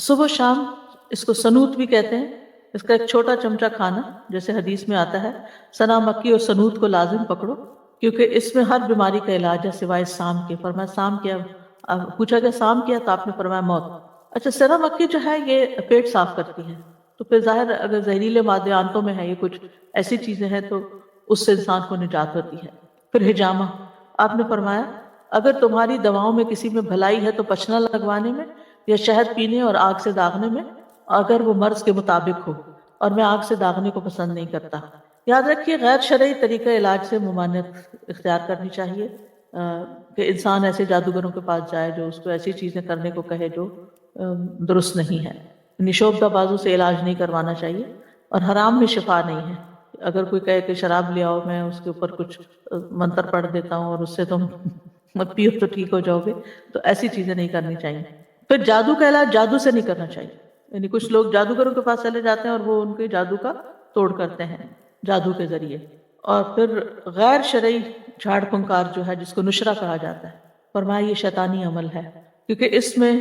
صبح شام اس کو سنوت بھی کہتے ہیں، اس کا ایک چھوٹا چمچہ کھانا، جیسے حدیث میں آتا ہے سنا مکی اور سنوت کو لازم پکڑو، کیونکہ اس میں ہر بیماری کا علاج ہے سوائے سام کے۔ فرمایا سام کیا؟ پوچھا گیا سام کیا؟ تو آپ نے فرمایا موت۔ اچھا، سنا مکی جو ہے یہ پیٹ صاف کرتی ہے، تو پھر ظاہر اگر زہریلے مادے آنتوں میں ہے، یہ کچھ ایسی چیزیں ہیں تو اس سے انسان کو نجات ہوتی ہے۔ پھر حجامہ، آپ نے فرمایا اگر تمہاری دواؤں میں کسی میں بھلائی ہے تو پچنا لگوانے میں یا شہد پینے اور آگ سے داغنے میں، اگر وہ مرض کے مطابق ہو، اور میں آگ سے داغنے کو پسند نہیں کرتا۔ یاد رکھیے غیر شرعی طریقہ علاج سے ممانعت اختیار کرنی چاہیے، کہ انسان ایسے جادوگروں کے پاس جائے جو اس کو ایسی چیزیں کرنے کو کہے جو درست نہیں ہے۔ نشوبدہ بازو سے علاج نہیں کروانا چاہیے، اور حرام میں شفا نہیں ہے۔ اگر کوئی کہے کہ شراب لے آؤ، میں اس کے اوپر کچھ منتر پڑھ دیتا ہوں اور اس سے تم مت پیو تو ٹھیک ہو جاؤ گے، تو ایسی چیزیں نہیں کرنی چاہیے۔ پھر جادو کا علاج جادو سے نہیں کرنا چاہیے، یعنی کچھ لوگ جادوگروں کے پاس چلے جاتے ہیں اور وہ ان کے جادو کا توڑ کرتے ہیں جادو کے ذریعے۔ اور پھر غیر شرعی جھاڑ پھنکار جو ہے، جس کو نشرہ کہا جاتا ہے، فرمایا یہ شیطانی عمل ہے، کیونکہ اس میں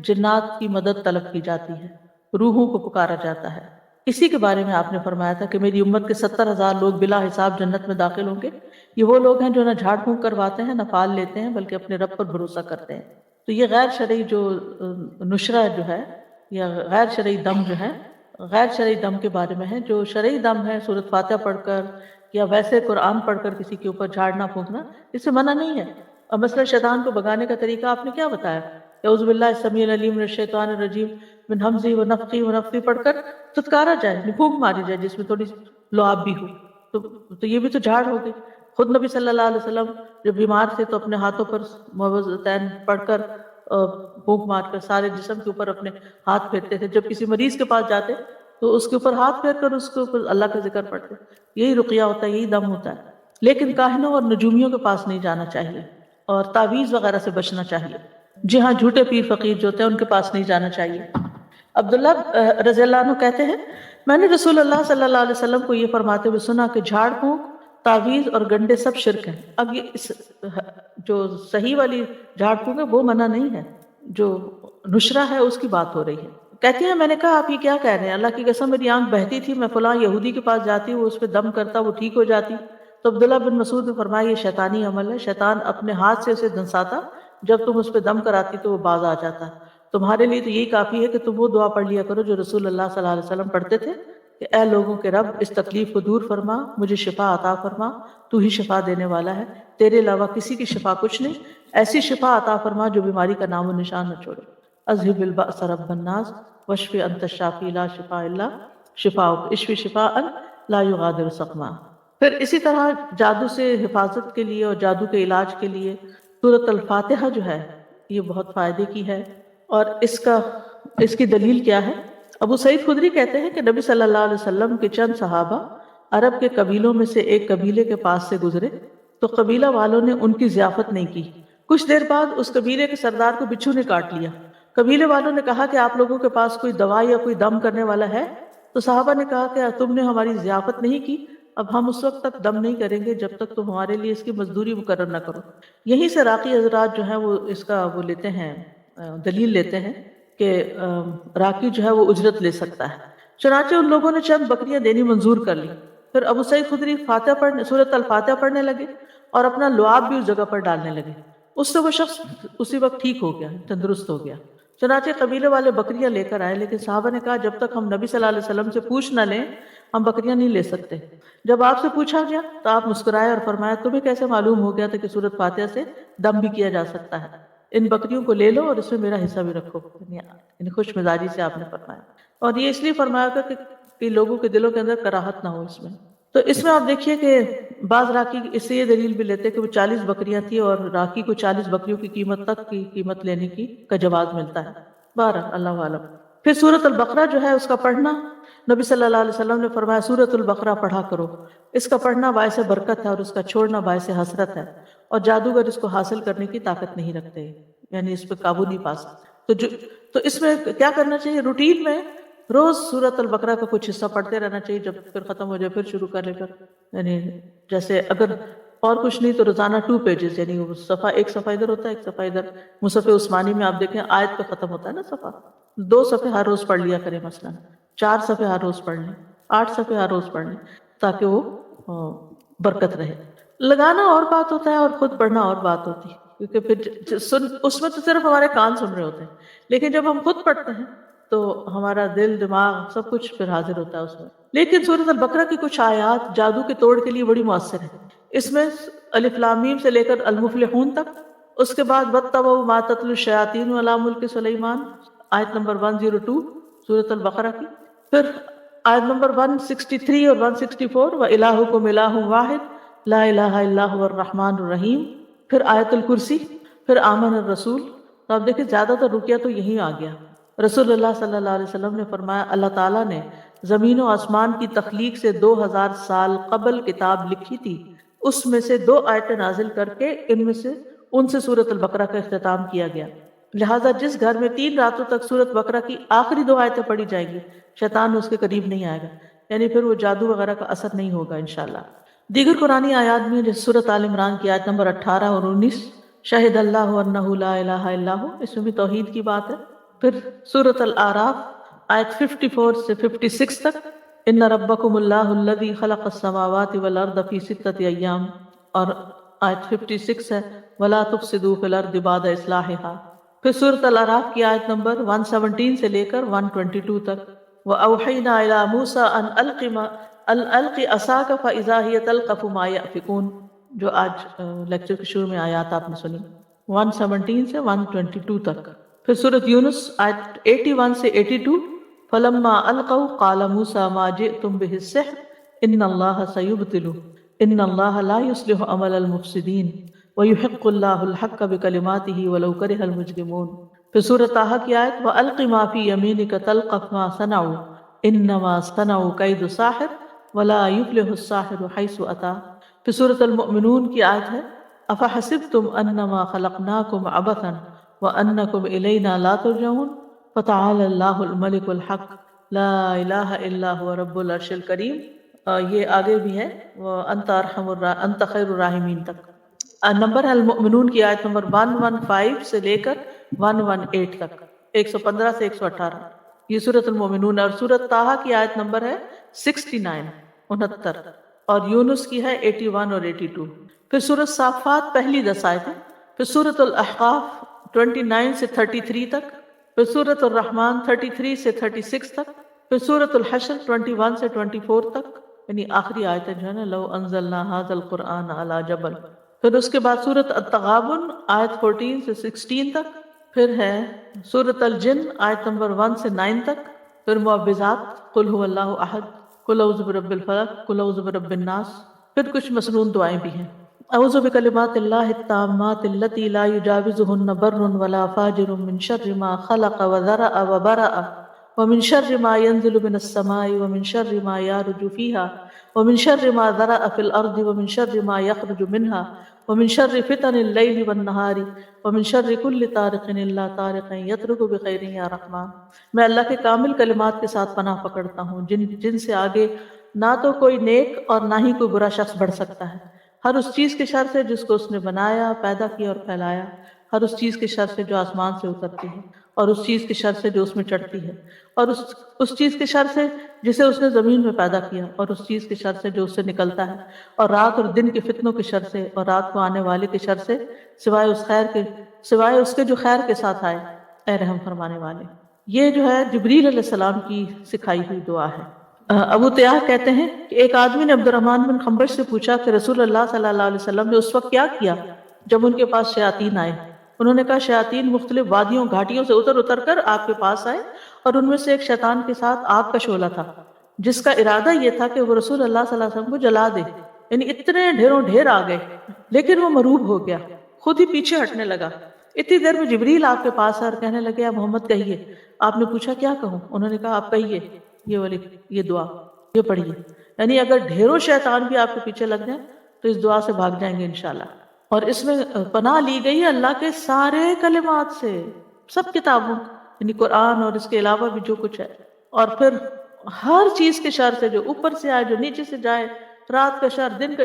جنات کی مدد طلب کی جاتی ہے، روحوں کو پکارا جاتا ہے۔ اسی کے بارے میں آپ نے فرمایا تھا کہ میری امت کے 70,000 لوگ بلا حساب جنت میں داخل ہوں گے۔ یہ وہ لوگ ہیں جو نہ جھاڑ پھونک کرواتے ہیں نہ پال لیتے ہیں، بلکہ اپنے رب پر بھروسہ کرتے ہیں۔ تو یہ غیر شرعی جو نشرہ جو ہے یا غیر شرعی دم جو ہے، غیر شرعی دم کے بارے میں ہے۔ جو شرعی دم ہے سورۃ فاتحہ پڑھ کر یا ویسے قرآن پڑھ کر کسی کے اوپر جھاڑنا پھونکنا، اس سے منع نہیں ہے۔ اور مثلا شیطان کو بگانے کا طریقہ آپ نے کیا بتایا؟ اعوذ باللہ السمیع العلیم من الشیطان الرجیم من ہمزہ ونفخہ ونفثہ پڑھ کر ستکارا جائے، پھونک ماری جائے جس میں تھوڑی لعاب بھی ہو، تو یہ بھی تو جھاڑ ہو گئی۔ خود نبی صلی اللہ علیہ وسلم جب بیمار تھے تو اپنے ہاتھوں پر معوذتین پڑھ کر پھونک مار کر سارے جسم کے اوپر اپنے ہاتھ پھیرتے تھے. جب کسی مریض کے پاس جاتے تو اس کے اوپر ہاتھ پھیر کر اس کے اوپر اللہ کا ذکر پڑھتے. یہی رقیہ ہوتا ہے, یہی دم ہوتا ہے. لیکن کاہنوں اور نجومیوں کے پاس نہیں جانا چاہیے اور تعویذ وغیرہ سے بچنا چاہیے. جی ہاں, جھوٹے پیر فقیر جو ہوتے ہیں ان کے پاس نہیں جانا چاہیے. عبداللہ رضی اللہ عنہ کہتے ہیں میں نے رسول اللہ صلی اللہ علیہ وسلم کو یہ فرماتے ہوئے سنا کہ جھاڑ پھونک, تعویذ اور گنڈے سب شرک ہیں. اب یہ جو صحیح والی جھاڑ پھونک ہے وہ منع نہیں ہے, جو نشرہ ہے اس کی بات ہو رہی ہے. کہتی ہیں میں نے کہا آپ یہ کیا کہہ رہے ہیں, اللہ کی قسم میری آنکھ بہتی تھی, میں فلاں یہودی کے پاس جاتی, وہ اس پہ دم کرتا, وہ ٹھیک ہو جاتی. تو عبداللہ بن مسعود نے فرمایا یہ شیطانی عمل ہے, شیطان اپنے ہاتھ سے اسے دنساتا, جب تم اس پہ دم کراتی تو وہ باز آ جاتا. تمہارے لیے تو یہی کافی ہے کہ تم وہ دعا پڑھ لیا کرو جو رسول اللہ صلی اللہ علیہ وسلم پڑھتے تھے کہ اے لوگوں کے رب اس تکلیف کو دور فرما, مجھے شفا عطا فرما, تو ہی شفا دینے والا ہے, تیرے علاوہ کسی کی شفا کچھ نہیں, ایسی شفا عطا فرما جو بیماری کا نام و نشان نہ چھوڑے. اذهب البأس رب الناس واشف انت الشافی لا شفاء الا شفاؤک اشف شفاء لا یغادر سقما. پھر اسی طرح جادو سے حفاظت کے لیے اور جادو کے علاج کے لیے سورۃ الفاتحہ جو ہے یہ بہت فائدے کی ہے. اور اس کی دلیل کیا ہے؟ ابو سعید خدری کہتے ہیں کہ نبی صلی اللہ علیہ وسلم کے چند صحابہ عرب کے قبیلوں میں سے ایک قبیلے کے پاس سے گزرے تو قبیلہ والوں نے ان کی ضیافت نہیں کی. کچھ دیر بعد اس قبیلے کے سردار کو بچھو نے کاٹ لیا. قبیلے والوں نے کہا کہ آپ لوگوں کے پاس کوئی دوا یا کوئی دم کرنے والا ہے؟ تو صحابہ نے کہا کہ تم نے ہماری ضیافت نہیں کی, اب ہم اس وقت تک دم نہیں کریں گے جب تک تم ہمارے لیے اس کی مزدوری مقرر نہ کرو. یہیں سے راقی حضرات جو ہیں وہ اس کا وہ لیتے ہیں, دلیل لیتے ہیں کہ راقی جو ہے وہ اجرت لے سکتا ہے. چنانچہ ان لوگوں نے چند بکریاں دینی منظور کر لی. پھر ابو سعید خدری سورۃ الفاتحہ پڑھنے لگے اور اپنا لعاب بھی اس جگہ پر ڈالنے لگے. اس سے وہ شخص اسی وقت ٹھیک ہو گیا, تندرست ہو گیا. چنانچہ قبیلے والے بکریاں لے کر آئے, لیکن صحابہ نے کہا جب تک ہم نبی صلی اللہ علیہ وسلم سے پوچھ نہ لیں ہم بکریاں نہیں لے سکتے. جب آپ سے پوچھا گیا تو آپ مسکرائے اور فرمایا تمہیں کیسے معلوم ہو گیا تھا کہ سورۃ فاتحہ سے دم بھی کیا جا سکتا ہے, ان بکریوں کو لے لو اور اس میں میرا حصہ بھی رکھو. یعنی خوش مزاجی سے آپ نے فرمایا, اور یہ اس لیے فرمایا کہ لوگوں کے دلوں کے اندر کراہت نہ ہو اس میں. تو اس میں آپ دیکھیے کہ بعض راقی اس سے یہ دلیل بھی لیتے کہ وہ 40 بکریاں تھیں اور راقی کو 40 بکریوں کی قیمت تک کی قیمت لینے کا جواز ملتا ہے. بہرحال اللہ عالم. پھر سورۃ البقرہ جو ہے اس کا پڑھنا, نبی صلی اللہ علیہ وسلم نے فرمایا سورۃ البقرہ پڑھا کرو, اس کا پڑھنا باعث برکت ہے اور اس کا چھوڑنا باعث حسرت ہے, اور جادوگر اس کو حاصل کرنے کی طاقت نہیں رکھتے, یعنی اس پہ قابو نہیں پا سکتے. تو اس میں کیا کرنا چاہیے, روٹین میں روز سورۃ البقرہ کا کچھ حصہ پڑھتے رہنا چاہیے, جب پھر ختم ہو جائے پھر شروع کر لے کر, یعنی جیسے اگر اور کچھ نہیں تو روزانہ 2 پیجز, یعنی وہ صفحہ, ایک صفحہ ادھر ہوتا ہے ایک صفحہ ادھر. مصحف عثمانی میں آپ دیکھیں آیت پہ ختم ہوتا ہے نا صفحہ, 2 صفحے ہر روز پڑھ لیا کریں, مثلا 4 صفحے ہر روز پڑھ لیں, 8 صفحے ہر روز پڑھ لیں, تاکہ وہ برکت رہے. لگانا اور بات ہوتا ہے اور خود پڑھنا اور بات ہوتی ہے, کیونکہ پھر اس میں تو صرف ہمارے کان سن رہے ہوتے ہیں, لیکن جب ہم خود پڑھتے ہیں تو ہمارا دل دماغ سب کچھ پھر حاضر ہوتا ہے اس میں. لیکن سورۃ البقرہ کی کچھ آیات جادو کے توڑ کے لیے بڑی مؤثر ہیں. اس میں الف لام میم سے لے کر المفلحون تک, اس کے بعد واتبعوا ما تتلو الشیاطین علی ملک سلیمان آیت نمبر 102 سورۃ البقرہ کی, پھر آیت نمبر 163 اور 164 وَإِلَٰهُكُمْ إِلَٰهٌ وَاحِدٌ لَا إِلَٰهَ إِلَّا هُوَ الرَّحْمَٰنُ الرَّحِيمُ, پھر آیت الکرسی, پھر آمن الرسول. تو آپ دیکھیں زیادہ تر رکیہ تو یہی آ گیا. رسول اللہ صلی اللہ علیہ وسلم نے فرمایا اللہ تعالیٰ نے زمین و آسمان کی تخلیق سے 2000 سال قبل کتاب لکھی تھی, اس میں سے 2 آیتیں نازل کر کے ان سے سورۃ البقرہ کا اختتام کیا گیا. لہٰذا جس گھر میں 3 راتوں تک سورۃ بقرہ کی آخری 2 آیتیں پڑھی جائیں گی شیطان اس کے قریب نہیں آئے گا, یعنی پھر وہ جادو وغیرہ کا اثر نہیں ہوگا انشاءاللہ. دیگر قرآنی آیات میں جیسے سورۃ آل عمران کی آیت نمبر 18 اور 19 شاہد اللہ انہ لا الہ الا ہو, اس میں بھی توحید کی بات ہے. پھر سورۃ الاعراف آیت 54 سے 56 تک ان ربکم اللہ الذی خلق السماوات والارض فی 6 ایام, اور آیت 56 ہے ولا تفسدوا فی الارض بعد اصلاحها. پھر سورۃ الاعراف کی آیت نمبر 117 سے لے کر 122 تک وَأَوْحَيْنَا إِلَىٰ مُوسَىٰ أَنْ أَلْقِ عَصَاكَ فَإِذَا هِيَ تَلْقَفُ مَا يَأْفِكُونَ, جو آج لیکچر کے شروع میں آیات آپ نے سنی 117 سے 122 تک. پھر سورۃ یونس آیت 81 سے 82 فَلَمَّا أَلْقَوْا قَالَ مُوسَىٰ مَا جِئْتُمْ بِهِ السِّحْرُ إِنَّ اللَّهَ سَيُبْطِلُهُ. ان اللہ لا یصلح عمل المفسدین ویحق اللہ الحق بکلماتہ ولو کرہ المجرمون۔ پھر سورۃ طٰہٰ کی آیت وَأَلْقِ مَا فِي يَمِينِكَ تَلْقَفْ مَا صَنَعُوا إِنَّمَا صَنَعُوا كَيْدُ سَاحِرٍ وَلَا يُفْلِحُ السَّاحِرُ حَيْثُ أَتَىٰ۔ پھر سورۃ المؤمنون کی آیت ہے أَفَحَسِبْتُمْ أَنَّمَا خَلَقْنَاكُمْ عَبَثًا وَأَنَّكُمْ إِلَيْنَا لَا تُرْجَعُونَ فَتَعَالَى اللَّهُ الْمَلِكُ الْحَقُّ لَا إِلَٰهَ إِلَّا هُوَ رَبُّ الْعَرْشِ الْكَرِيمِ۔ یہ آگے بھی ہے انت خیر الراحمین تک۔ نمبر ہے المؤمنون کی آیت نمبر 115 سے لے کر 118 تک، 115 سے 118، یہ سورۃ المؤمنون۔ اور سورۃ طٰہٰ کی آیت نمبر ہے 69 اور یونس کی ہے 81 اور 82۔ پھر سورۃ صافات پہلی 10 آیتیں، پھر سورۃ الاحقاف 29 سے 33 تک، پھر سورۃ الرحمن 33 سے 36 تک، پھر سورۃ الحشر 21 سے 24 تک، یعنی آخری آیتیں جو ہے نا لو انزلنا ھذا القرآن علی جبل۔ پھر اس کے بعد سورۃ التغابن آیت 14 سے 16 تک، پھر ہے سورۃ الجن آیت نمبر 1 سے 9 تک، پھر معوذات قل هو اللہ احد، قل اعوذ برب الفلق، قل اعوذ برب الناس، پھر کچھ مسنون دعائیں بھی ہیں۔ اعوذ بکلمات اللہ التامات التی لا یجاوزہن بر ولا فاجر من شر ما خلق وذرأ وبرأ ومن شر ما ينزل من السماء ومن شر ما يعرج فيها ومن شر ما ذرأ في الأرض ومن شر ما يخرج منها ومن شر فتن الليل والنهار ومن شر كل طارق إلا طارق يطرق بخير يا رحمن۔ میں اللہ کے کامل کلمات کے ساتھ پناہ پکڑتا ہوں جن سے آگے نہ تو کوئی نیک اور نہ ہی کوئی برا شخص بڑھ سکتا ہے، ہر اس چیز کے شر سے جس کو اس نے بنایا، پیدا کیا اور پھیلایا، ہر اس چیز کے شر سے جو آسمان سے اترتی ہے اور اس چیز کے شر سے جو اس میں چڑھتی ہے، اور اس چیز کے شر سے جسے اس نے زمین میں پیدا کیا، اور اس چیز کے شر سے جو اس سے نکلتا ہے، اور رات اور دن کے فتنوں کے شر سے، اور رات کو آنے والے کے شر سے، سوائے اس کے جو خیر کے ساتھ آئے، اے رحم فرمانے والے۔ یہ جو ہے جبریل علیہ السلام کی سکھائی ہوئی دعا ہے۔ ابو تیاح کہتے ہیں کہ ایک آدمی نے عبد الرحمن بن خنبش سے پوچھا کہ رسول اللہ صلی اللہ علیہ وسلم نے اس وقت کیا کیا جب ان کے پاس شیاطین آئے؟ انہوں نے کہا شیاطین مختلف وادیوں گھاٹیوں سے اتر کر آپ کے پاس آئے، اور ان میں سے ایک شیطان کے ساتھ آگ کا شعلہ تھا جس کا ارادہ یہ تھا کہ وہ رسول اللہ صلی اللہ علیہ وسلم کو جلا دے، یعنی اتنے ڈھیر آ گئے، لیکن وہ مروب ہو گیا، خود ہی پیچھے ہٹنے لگا۔ اتنی دیر میں جبریل آپ کے پاس آئے اور کہنے لگے آپ محمد کہیے۔ آپ نے پوچھا کیا کہوں؟ انہوں نے کہا آپ کہیے یہ دعا، یہ پڑھیے، یعنی اگر ڈھیروں شیطان بھی آپ کے پیچھے لگ جائیں تو اس دعا سے بھاگ جائیں گے انشاءاللہ۔ اور اس میں پناہ لی گئی ہے اللہ کے سارے کلمات سے، سب کتابوں، یعنی قرآن اور اس کے علاوہ بھی جو کچھ ہے، اور پھر ہر چیز کے شر سے جو اوپر سے آئے، جو نیچے سے جائے، رات کا شر، دن کا،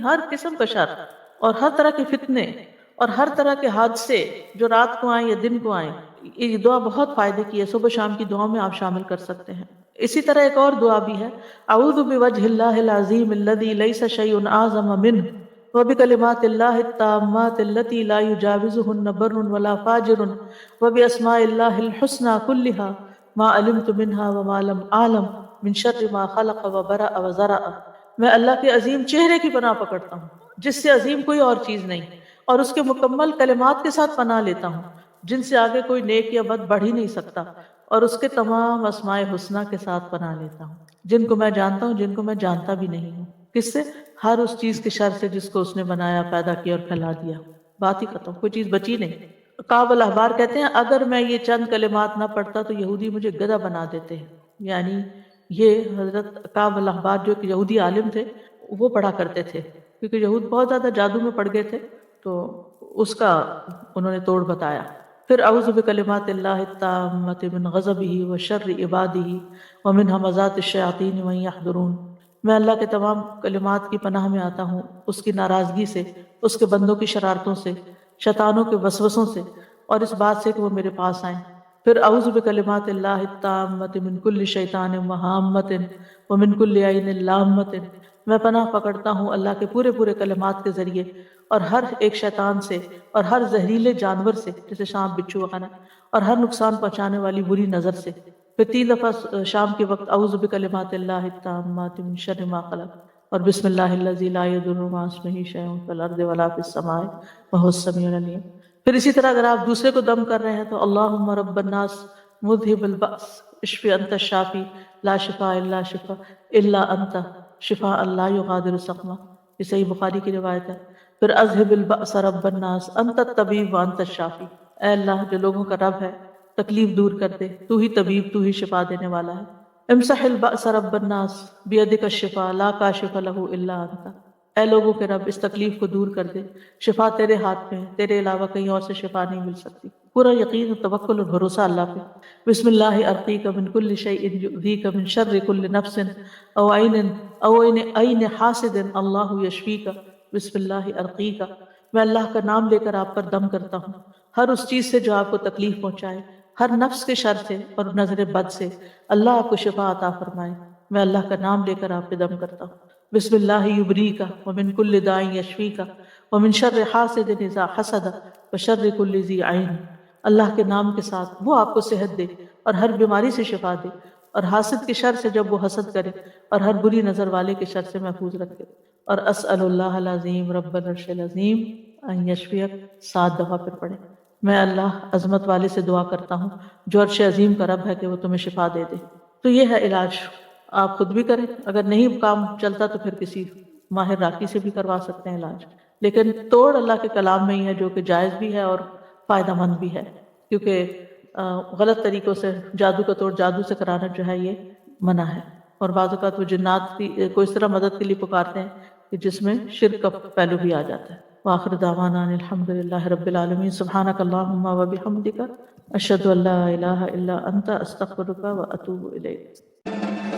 ہر قسم کا شر، اور ہر طرح کے فتنے اور ہر طرح کے حادثے جو رات کو آئیں یا دن کو آئیں۔ یہ دعا بہت فائدے کی ہے، صبح شام کی دعاؤں میں آپ شامل کر سکتے ہیں۔ اسی طرح ایک اور دعا بھی ہے اعوذ بوجہ اللہ العظیم الذی لیس شیء اعظم منہ وبکلمات اللہ التامات التی لا یجاوزہن بر ولا فاجر وباسماء اللہ الحسنى كلها ما علمت منها وما لم اعلم من شر ما خلق وبرأ وزرع۔ میں اللہ کے عظیم چہرے کی پناہ پکڑتا ہوں جس سے عظیم کوئی اور چیز نہیں، اور اس کے مکمل کلمات کے ساتھ پناہ لیتا ہوں جن سے آگے کوئی نیک یا بد بڑھ ہی نہیں سکتا، اور اس کے تمام اسماء حسنہ کے ساتھ پناہ لیتا ہوں جن کو میں جانتا ہوں، جن کو میں جانتا بھی نہیں ہوں۔ کس سے؟ ہر اس چیز کے شر سے جس کو اس نے بنایا، پیدا کیا اور پھیلا دیا۔ بات ہی ختم، کوئی چیز بچی نہیں۔ کعب الاحبار کہتے ہیں اگر میں یہ چند کلمات نہ پڑھتا تو یہودی مجھے گدھا بنا دیتے ہیں، یعنی یہ حضرت کعب الاحبار جو کہ یہودی عالم تھے وہ پڑھا کرتے تھے، کیونکہ یہود بہت زیادہ جادو میں پڑ گئے تھے، تو اس کا انہوں نے توڑ بتایا۔ پھر اعوذ بکلمات اللہ التامۃ من غضبہ وشر عبادہ ومن ھمزات الشیاطین وان یحضرون۔ میں اللہ کے تمام کلمات کی پناہ میں آتا ہوں اس کی ناراضگی سے، اس کے بندوں کی شرارتوں سے، شیطانوں کے وسوسوں سے، اور اس بات سے کہ وہ میرے پاس آئیں۔ پھر اعوذ بکلمات اللہ التامۃ من کل شیطان وہامۃ ومن کل عین لامۃ۔ میں پناہ پکڑتا ہوں اللہ کے پورے کلمات کے ذریعے اور ہر ایک شیطان سے اور ہر زہریلے جانور سے، جیسے سانپ، بچھو وغیرہ، اور ہر نقصان پہنچانے والی بری نظر سے۔ پھر 3 دفعہ شام کے وقت اعوذ بکلمات اللہ التامات من شر ما خلق، اور بسم اللہ الذی لا یضر مع اسمہ شیء فی الارض ولا فی السماء وهو السمیع العلیم۔ پھر اسی طرح اگر آپ دوسرے کو دم کر رہے ہیں تو اللہم رب الناس مذہب البأس اشفی انت الشافی لا شفاء الا شفاء الا انت شفاء لا یغادر سقما۔ یہ صحیح بخاری کی روایت ہے۔ پھر اذهب البأس رب الناس انت الطبیب وانت الشافی، اے اللہ جو لوگوں کا رب ہے تکلیف دور کر دے، تو ہی طبیب، تو ہی شفا دینے والا ہے۔ امسح البأس رب الناس بیدک الشفا لا کاشف له الا انت، اے لوگوں کے رب اس تکلیف کو دور کر دے، شفا تیرے ہاتھ میں، تیرے علاوہ کہیں اور سے شفا نہیں مل سکتی۔ پورا یقین و توکل اور بھروسہ اللہ پہ۔ بسم اللہ ارقیک من کل شیء یؤذیک من شر کل نفس او عین حاسد اللہ یشفیک، بسم اللہ ارقیک، میں اللہ کا نام لے کر آپ پر دم کرتا ہوں ہر اس چیز سے جو آپ کو تکلیف پہنچائے، ہر نفس کے شر سے اور نظر بد سے، اللہ آپ کو شفا عطا فرمائے۔ میں اللہ کا نام لے کر آپ پہ دم کرتا ہوں۔ بسم اللہ یبریک ومن کل داء یشفیک ومن شر حاسد اذا حسد وشر کل ذی عین، اللہ کے نام کے ساتھ وہ آپ کو صحت دے اور ہر بیماری سے شفا دے، اور حاسد کے شر سے جب وہ حسد کرے، اور ہر بری نظر والے کے شر سے محفوظ رکھے۔ اور اسأل اللہ العظیم رب العرش العظیم ان یشفیک 7 دفعہ پھر پڑھیں۔ میں اللہ عظمت والے سے دعا کرتا ہوں جو عرش عظیم کا رب ہے کہ وہ تمہیں شفا دے دے۔ تو یہ ہے علاج، آپ خود بھی کریں، اگر نہیں کام چلتا تو پھر کسی ماہر راقی سے بھی کروا سکتے ہیں علاج، لیکن توڑ اللہ کے کلام میں ہی ہے جو کہ جائز بھی ہے اور فائدہ مند بھی ہے، کیونکہ غلط طریقوں سے جادو کا توڑ جادو سے کرانا جو ہے یہ منع ہے، اور بعض اوقات وہ جنات کو اس طرح مدد کے لیے پکارتے ہیں کہ جس میں شرک کا پہلو بھی آ جاتا ہے۔ وآخر دعوانا ان الحمد للہ رب العالمین، سبحانک اللہم وبحمدک، اشہد ان لا الہ الا انت، استغفرک واتوب الیک۔